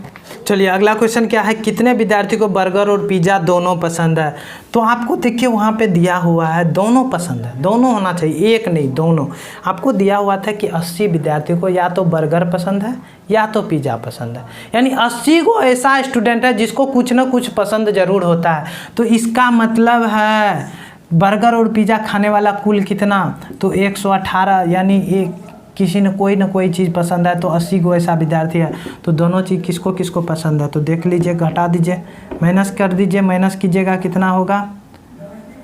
चलिए अगला क्वेश्चन क्या है, कितने विद्यार्थी को बर्गर और पिज़्ज़ा दोनों पसंद है। तो आपको देखिए वहाँ पे दिया हुआ है दोनों पसंद है, दोनों होना चाहिए, एक नहीं दोनों। आपको दिया हुआ था कि 80 विद्यार्थियों को या तो बर्गर पसंद है या तो पिज़्ज़ा पसंद है, यानी 80 को ऐसा स्टूडेंट है जिसको कुछ ना कुछ पसंद ज़रूर होता है। तो इसका मतलब है बर्गर और पिज़्ज़ा खाने वाला कुल कितना, तो 118, यानी एक किसी ने कोई ना कोई चीज़ पसंद है, तो 80 को ऐसा विद्यार्थी है। तो दोनों चीज़ किसको किसको पसंद है, तो देख लीजिए, घटा दीजिए, माइनस कर दीजिए, माइनस कीजिएगा कितना होगा,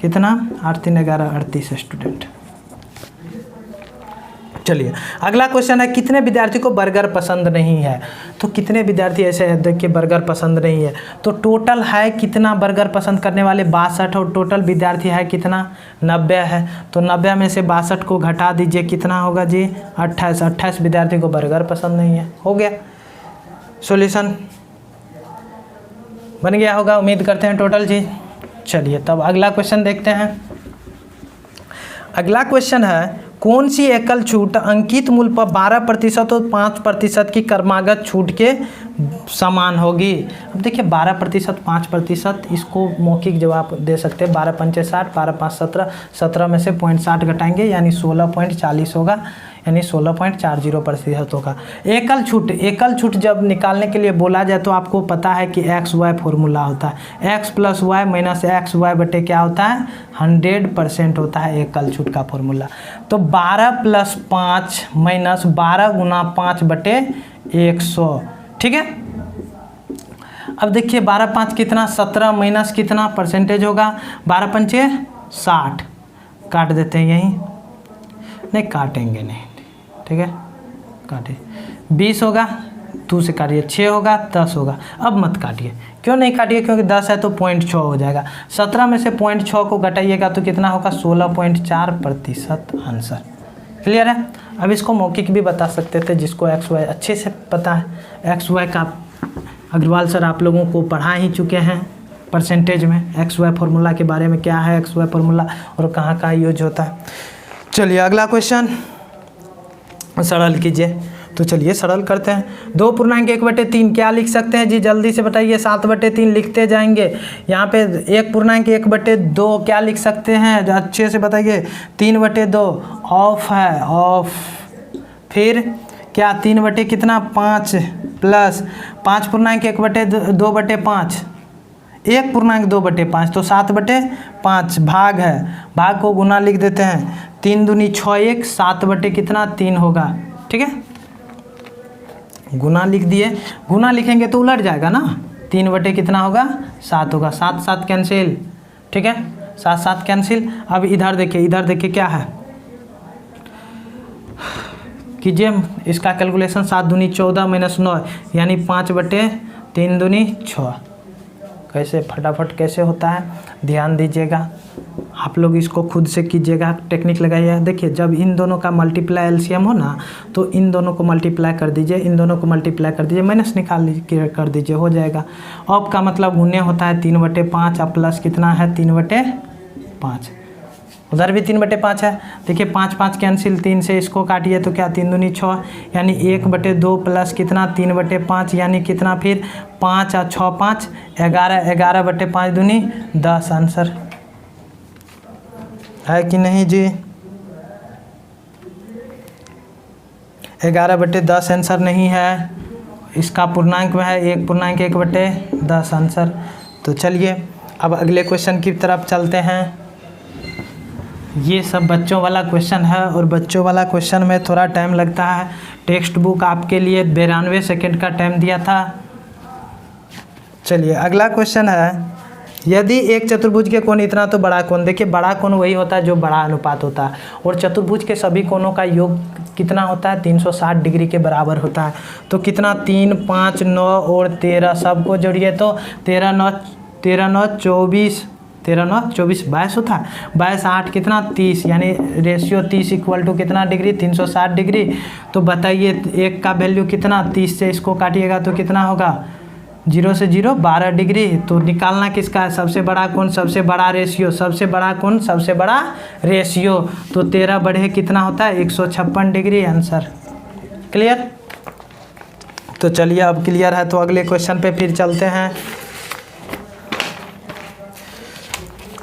कितना 8 3 11 38 स्टूडेंट। चलिए अगला क्वेश्चन है कितने विद्यार्थी को बर्गर पसंद नहीं है। तो कितने विद्यार्थी ऐसे हैं देखिए बर्गर पसंद नहीं है, तो टोटल है कितना बर्गर पसंद करने वाले 62 और टोटल विद्यार्थी है कितना 90 है। तो 90 में से 62 को घटा दीजिए, कितना होगा जी 28। 28 विद्यार्थी को बर्गर पसंद नहीं है। हो गया सॉल्यूशन, बन गया होगा, उम्मीद करते हैं टोटल जी। चलिए तब अगला क्वेश्चन देखते हैं। अगला क्वेश्चन है कौन सी एकल छूट अंकित मूल्य पर 12% और 5% की क्रमागत छूट के समान होगी? अब देखिए 12% 5%, इसको मौखिक जवाब दे सकते हैं। 12 पंचे 60, 12 5 17, 17 में से 0.60 घटाएंगे यानी 16.40 होगा, यानी 16.40% होगा। एकल छूट जब निकालने के लिए बोला जाए तो आपको पता है कि एक्स वाई फॉर्मूला होता है। X plus Y minus X Y बटे क्या होता है? 100% होता है एकल छूट का फॉर्मूला। तो 12 प्लस 5 माइनस 12 गुना 5 बटे 100, ठीक है। अब देखिए 12 5 कितना? 17 माइनस कितना परसेंटेज होगा? 12 पंचे 60, काट देते हैं यहीं, नहीं काटेंगे नहीं, ठीक है, काटिए। 20 होगा, 2 से काटिए, 6 होगा, 10 होगा। अब मत काटिए, क्यों नहीं काटिए? क्योंकि 10 है तो 0.6 हो जाएगा। 17 में से 0.6 को घटाइएगा तो कितना होगा? 16.4% आंसर। क्लियर है? अब इसको मौखिक भी बता सकते थे, जिसको एक्स वाई अच्छे से पता है। एक्स वाई का अग्रवाल सर आप लोगों को पढ़ा ही चुके हैं परसेंटेज में, एक्स वाई फॉर्मूला के बारे में, क्या है एक्स वाई फॉर्मूला और कहाँ कहाँ यूज होता है। चलिए अगला क्वेश्चन सरल कीजिए। तो चलिए सरल करते हैं। 2.1/3 क्या लिख सकते हैं जी? जल्दी से बताइए। 7/3 लिखते जाएंगे। यहाँ पे 1.1/2 क्या लिख सकते हैं? अच्छे से बताइए। 3/2 ऑफ है, ऑफ। फिर क्या 3 बटे कितना? 5 प्लस 5.1/2/5, 1.2/5 तो 7/5 भाग है, भाग को गुना लिख देते हैं। 3 दूनी 6, 1 7 बटे कितना? 3 होगा, ठीक है। गुना लिख दिए, गुना लिखेंगे तो उलट जाएगा ना। 3 बटे कितना होगा? 7 होगा। 7 7 कैंसिल, ठीक है, 7 7 कैंसिल। अब इधर देखिए, इधर देखिए क्या है, कीजिए इसका कैलकुलेशन। 7 दूनी 14 माइनस 9 यानी 5/3 दूनी 6। कैसे फटाफट कैसे होता है ध्यान दीजिएगा, आप लोग इसको खुद से कीजिएगा, टेक्निक लगाइए। देखिए जब इन दोनों का मल्टीप्लाई एलसीएम हो ना, तो इन दोनों को मल्टीप्लाई कर दीजिए, इन दोनों को मल्टीप्लाई कर दीजिए, माइनस निकाल कर दीजिए, हो जाएगा। ऑफ का मतलब गुने होता है 3/5, अब प्लस कितना है? 3/5। उधर भी 3/5 है। देखिए 5 5 कैंसिल, 3 से इसको काटिए तो क्या? 3 दूनी 6 यानी 1/2 प्लस कितना? 3/5 यानी कितना? फिर 5 और 6 5 11, 11/5 दूनी 10 आंसर है कि नहीं जी? 11/10 आंसर नहीं है, इसका पूर्णांक में है 1.1/10 आंसर। तो चलिए अब अगले क्वेश्चन की तरफ चलते हैं। ये सब बच्चों वाला क्वेश्चन है और बच्चों वाला क्वेश्चन में थोड़ा टाइम लगता है। टेक्स्ट बुक आपके लिए 92 सेकेंड का टाइम दिया था। चलिए अगला क्वेश्चन है, यदि एक चतुर्भुज के कोण इतना तो बड़ा कोण, देखिए बड़ा कोण वही होता है जो बड़ा अनुपात होता है, और चतुर्भुज के सभी कोणों का योग कितना होता है? 360 डिग्री के बराबर होता है। तो कितना? 3 5 9 और 13 सबको जोड़िए तो 13 9 24, 13 9 24 22 होता है। 22 8 कितना? 30 यानी रेशियो 30 इक्वल टू कितना डिग्री? 360 डिग्री। तो बताइए एक का वैल्यू कितना? 30 से इसको काटिएगा तो कितना होगा? 0 से 0 12 डिग्री। तो निकालना किसका है? सबसे बड़ा कोण, सबसे बड़ा रेशियो, सबसे बड़ा कोण, सबसे बड़ा रेशियो। तो 13 बढ़े कितना होता है? 156 डिग्री आंसर। क्लियर? तो चलिए अब क्लियर है तो अगले क्वेश्चन पे फिर चलते हैं।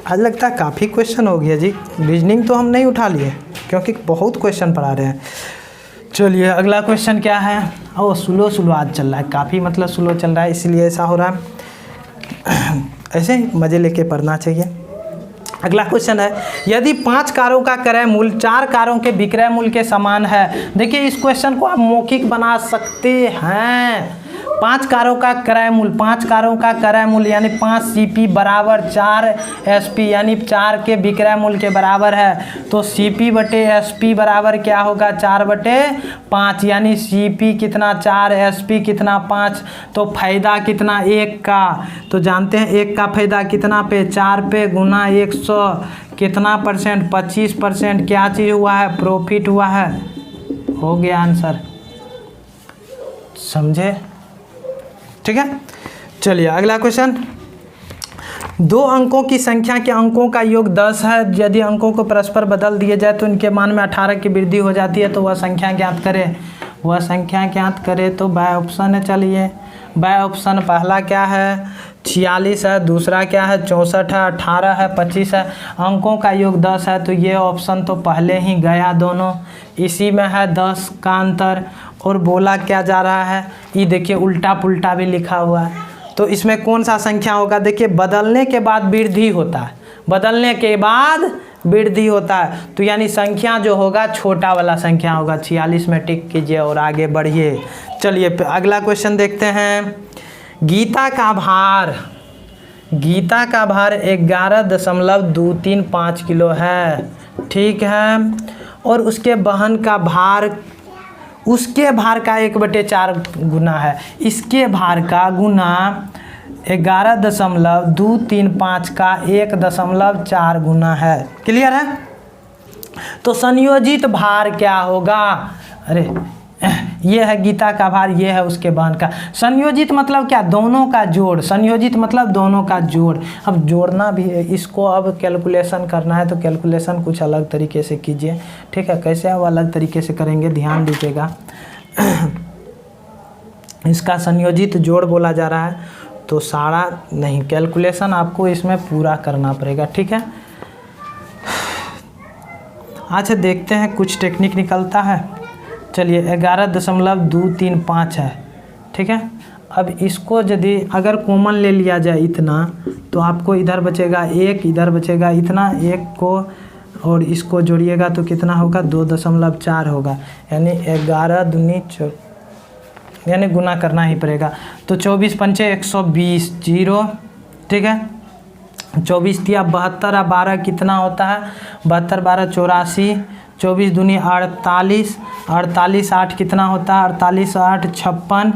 आज लगता है काफ़ी क्वेश्चन हो गया जी, रीजनिंग तो हम नहीं उठा लिए क्योंकि बहुत क्वेश्चन पढ़ा रहे हैं। चलिए अगला क्वेश्चन क्या है? ओ स्लो आज चल रहा है, काफ़ी मतलब स्लो चल रहा है, इसलिए ऐसा हो रहा है। ऐसे ही मज़े लेके पढ़ना चाहिए। अगला क्वेश्चन है, यदि 5 कारों का क्रय मूल्य 4 कारों के विक्रय मूल्य के समान है। देखिए इस क्वेश्चन को आप मौखिक बना सकते हैं। 5 कारों का क्रय मूल्य, 5 कारों का क्रय मूल्य यानी 5 CP बराबर 4 SP यानी 4 के विक्रय मूल्य के बराबर है। तो CP बटे SP बराबर क्या होगा? 4/5 यानी CP कितना? 4, SP कितना? 5। तो फायदा कितना? 1 का। तो जानते हैं 1 का फायदा कितना पे? 4 पे गुना 100 कितना परसेंट? 25%। क्या चीज़ हुआ है? प्रॉफिट हुआ है। हो गया आंसर, समझे? ठीक है। चलिए अगला क्वेश्चन, दो अंकों की संख्या के अंकों का योग 10 है। यदि अंकों को परस्पर बदल दिए जाए तो इनके मान में 18 की वृद्धि हो जाती है। तो वह संख्या ज्ञात करें। वह संख्या ज्ञात करें तो बाय ऑप्शन है। चलिए बाय ऑप्शन पहला क्या है 46 है, दूसरा क्या है 64 है, 18 है, 25 है। अंकों का योग 10 है तो ये ऑप्शन तो पहले ही गया दोनों। इसी में है 10 का अंतर। और बोला क्या जा रहा है ये देखिए उल्टा पुल्टा भी लिखा हुआ है। तो इसमें कौन सा संख्या होगा? देखिए बदलने के बाद वृद्धि होता है, बदलने के बाद वृद्धि होता है। तो यानी संख्या जो होगा छोटा वाला संख्या होगा। 46 में टिक कीजिए और आगे बढ़िए। चलिए अगला क्वेश्चन देखते हैं। गीता का भार 11.235 किलो है, ठीक है। और उसके बहन का भार उसके भार का 1/4 गुना है। इसके भार का गुना 11.235 का 1.4 गुना है। क्लियर है? तो संयोजित भार क्या होगा? अरे ये है गीता का भार, ये है उसके बहन का। संयोजित मतलब क्या? दोनों का जोड़। संयोजित मतलब दोनों का जोड़। अब जोड़ना भी है इसको, अब कैलकुलेशन करना है तो कैलकुलेशन कुछ अलग तरीके से कीजिए, ठीक है। कैसे अब अलग तरीके से करेंगे ध्यान दीजिएगा। इसका संयोजित जोड़ बोला जा रहा है तो सारा नहीं, कैलकुलेशन आपको इसमें पूरा करना पड़ेगा, ठीक है। अच्छा देखते हैं कुछ टेक्निक निकलता है। चलिए 11.235 है, ठीक है। अब इसको यदि अगर कॉमन ले लिया जाए इतना तो आपको इधर बचेगा 1, इधर बचेगा इतना, 1 को और इसको जोड़िएगा तो कितना होगा 2.4 होगा। यानी 11 दूनी यानी गुना करना ही पड़ेगा। तो 24 पंचे 120 0, ठीक है। 24 दिया 72 और 12 कितना होता है? 72 12 84, 24 दूनी 48, 48 8 कितना होता है? 48 8 56,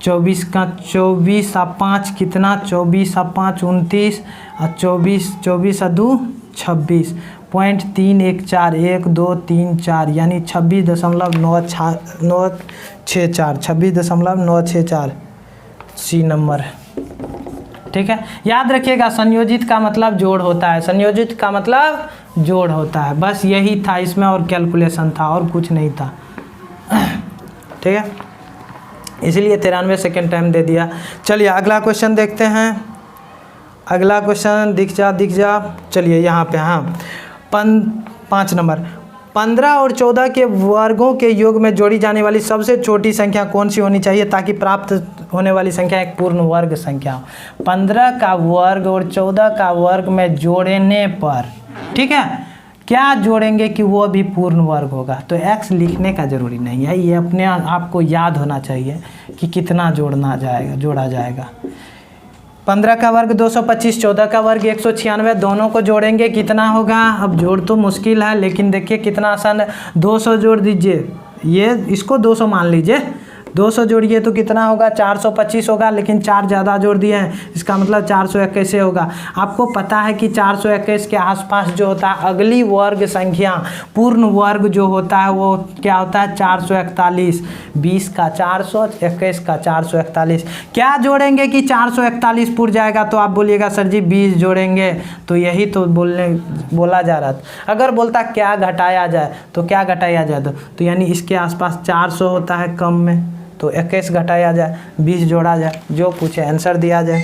24 का 24 और 5 कितना? 24 और 5 29 और 24 24 और 2 26, 0.314 1 2 3 4 यानी 26.964 26.964 सी नंबर, ठीक है। याद रखिएगा संयोजित का मतलब जोड़ होता है। संयोजित का मतलब जोड़ होता है। बस यही था इसमें और कैलकुलेशन था और कुछ नहीं था, ठीक है। इसलिए 93 सेकेंड टाइम दे दिया। चलिए अगला क्वेश्चन देखते हैं। अगला क्वेश्चन दिख जा। चलिए यहाँ पे हाँ 5 नंबर 15 और 14 के वर्गों के योग में जोड़ी जाने वाली सबसे छोटी संख्या कौन सी होनी चाहिए ताकि प्राप्त होने वाली संख्या एक पूर्ण वर्ग संख्या हो? 15 का वर्ग और 14 का वर्ग में जोड़ने पर, ठीक है, क्या जोड़ेंगे कि वो भी पूर्ण वर्ग होगा? तो x लिखने का ज़रूरी नहीं है, ये अपने आपको याद होना चाहिए कि कितना जोड़ा जाएगा। 15 का वर्ग 225, 14 का वर्ग 196, दोनों को जोड़ेंगे कितना होगा? अब जोड़ तो मुश्किल है लेकिन देखिए कितना आसान है। 200 जोड़ दीजिए, ये इसको 200 मान लीजिए, 200 जोड़िए तो कितना होगा? 425 होगा, लेकिन 4 ज़्यादा जोड़ दिए हैं, इसका मतलब 421 होगा। आपको पता है कि 421 के आसपास जो होता है अगली वर्ग संख्या पूर्ण वर्ग जो होता है वो क्या होता है? 441। 20 का 400, 21 का 441। क्या जोड़ेंगे कि 441 पूर जाएगा? तो आप बोलिएगा सर जी 20 जोड़ेंगे, तो यही तो बोला जा रहा था। अगर बोलता क्या घटाया जाए तो क्या घटाया जाए? तो यानी इसके आसपास 400 होता है कम में, तो 21 घटाया जाए, 20 जोड़ा जाए, जो पूछे आंसर दिया जाए।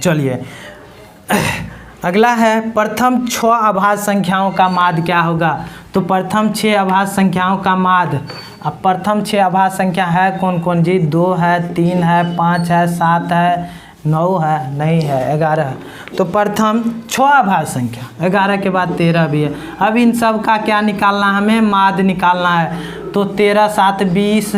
चलिए अगला है प्रथम 6 अभाज्य संख्याओं का माध्य क्या होगा? तो प्रथम 6 अभाज्य संख्याओं का माध्य, अब प्रथम 6 अभाज्य संख्या है कौन कौन जी? 2 है, 3 है, 5 है, 7 है, 9 है, नहीं है, 11 है। तो प्रथम 6 अभाज्य संख्या, 11 के बाद 13 भी है। अब इन सब का क्या निकालना? हमें माध्य निकालना है। तो 13 7 20,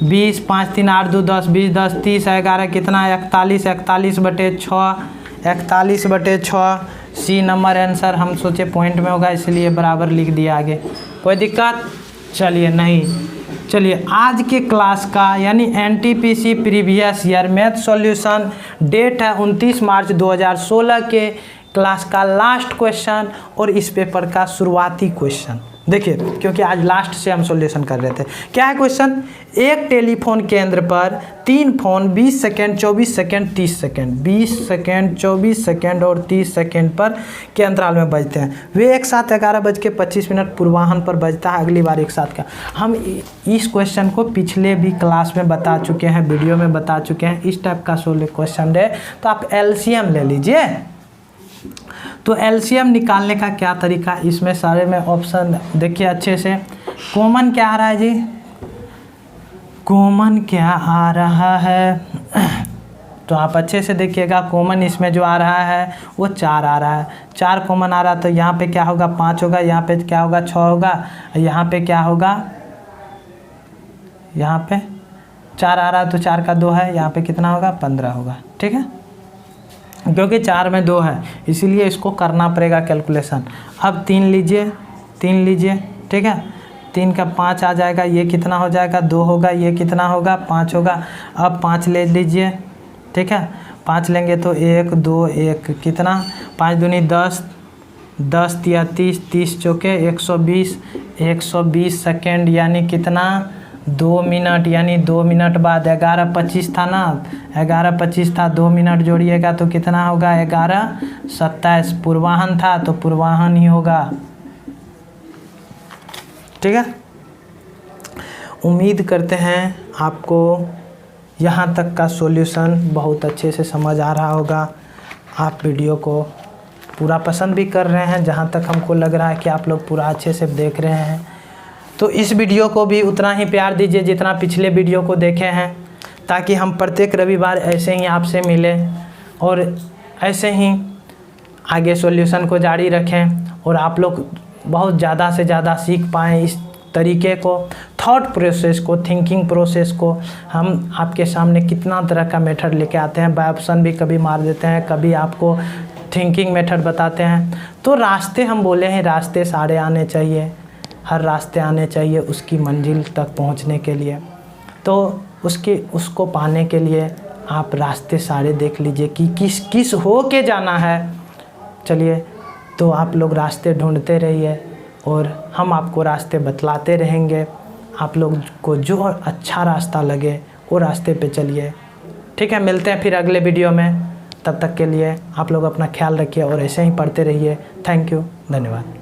20 5 3 8 2 10, 20 10 30, 11 कितना? 41, 41/6, 41/6 सी नंबर आंसर। हम सोचे पॉइंट में होगा इसलिए बराबर लिख दिया आगे। कोई दिक्कत? चलिए नहीं। चलिए आज के क्लास का यानी NTPC previous year math solution, date है 29 मार्च 2016 के क्लास का लास्ट क्वेश्चन और इस पेपर का शुरुआती क्वेश्चन देखिए, क्योंकि आज लास्ट से हम सॉल्यूशन कर रहे थे। क्या है क्वेश्चन? एक टेलीफोन केंद्र पर 3 phone 20 second, 24 second, 30 second, 20 second, 24 second और 30 सेकेंड पर के अंतराल में बजते हैं। वे एक साथ 11:25 पूर्वाह्न पर बजता है, अगली बार एक साथ का। हम इस क्वेश्चन को पिछले भी क्लास में बता चुके हैं, वीडियो में बता चुके हैं। इस टाइप का क्वेश्चन है तो आप एलसीएम ले लीजिए। तो एलसीएम निकालने का क्या तरीका, इसमें सारे में ऑप्शन देखिए अच्छे से। कॉमन क्या आ रहा है जी? कॉमन क्या आ रहा है? तो आप अच्छे से देखिएगा, कॉमन इसमें जो आ रहा है वो 4 आ रहा है। 4 कॉमन आ रहा है तो यहाँ पे क्या होगा? 5 होगा, यहाँ पे क्या होगा? 6 होगा, यहाँ पे क्या होगा? यहाँ पे 4 आ रहा है तो 4 का 2 है, यहाँ पे कितना होगा? 15 होगा। ठीक है, क्योंकि 4 में 2 है इसीलिए इसको करना पड़ेगा कैलकुलेशन। अब 3 लीजिए, 3 लीजिए, ठीक है। 3 का 5 आ जाएगा, ये कितना हो जाएगा? 2 होगा, ये कितना होगा? 5 होगा। अब 5 ले लीजिए, ठीक है। 5 लेंगे तो 1 2 1 कितना? 5 दूनी 10, 10 या 30, 30 चौके 120, 120 सेकेंड यानी कितना? 2 मिनट, यानी 2 मिनट बाद 11:25 था ना, 11:25 था, 2 मिनट जोड़िएगा तो कितना होगा? 11:27। पूर्वाह्न था तो पूर्वाह्न ही होगा। ठीक है, उम्मीद करते हैं आपको यहाँ तक का सॉल्यूशन बहुत अच्छे से समझ आ रहा होगा। आप वीडियो को पूरा पसंद भी कर रहे हैं, जहाँ तक हमको लग रहा है कि आप लोग पूरा अच्छे से देख रहे हैं। तो इस वीडियो को भी उतना ही प्यार दीजिए जितना पिछले वीडियो को देखे हैं, ताकि हम प्रत्येक रविवार ऐसे ही आपसे मिलें और ऐसे ही आगे सॉल्यूशन को जारी रखें और आप लोग बहुत ज़्यादा से ज़्यादा सीख पाएँ इस तरीके को, थॉट प्रोसेस को, थिंकिंग प्रोसेस को। हम आपके सामने कितना तरह का मेथड लेके आते हैं, बाय ऑप्शन भी कभी मार देते हैं, कभी आपको थिंकिंग मेथड बताते हैं। तो रास्ते हम बोले हैं, रास्ते सारे आने चाहिए, हर रास्ते आने चाहिए उसकी मंजिल तक पहुंचने के लिए। तो उसको पाने के लिए आप रास्ते सारे देख लीजिए कि किस हो के जाना है। चलिए, तो आप लोग रास्ते ढूंढते रहिए और हम आपको रास्ते बतलाते रहेंगे। आप लोग को जो अच्छा रास्ता लगे वो रास्ते पे चलिए। ठीक है, मिलते हैं फिर अगले वीडियो में। तब तक के लिए आप लोग अपना ख्याल रखिए और ऐसे ही पढ़ते रहिए। थैंक यू, धन्यवाद।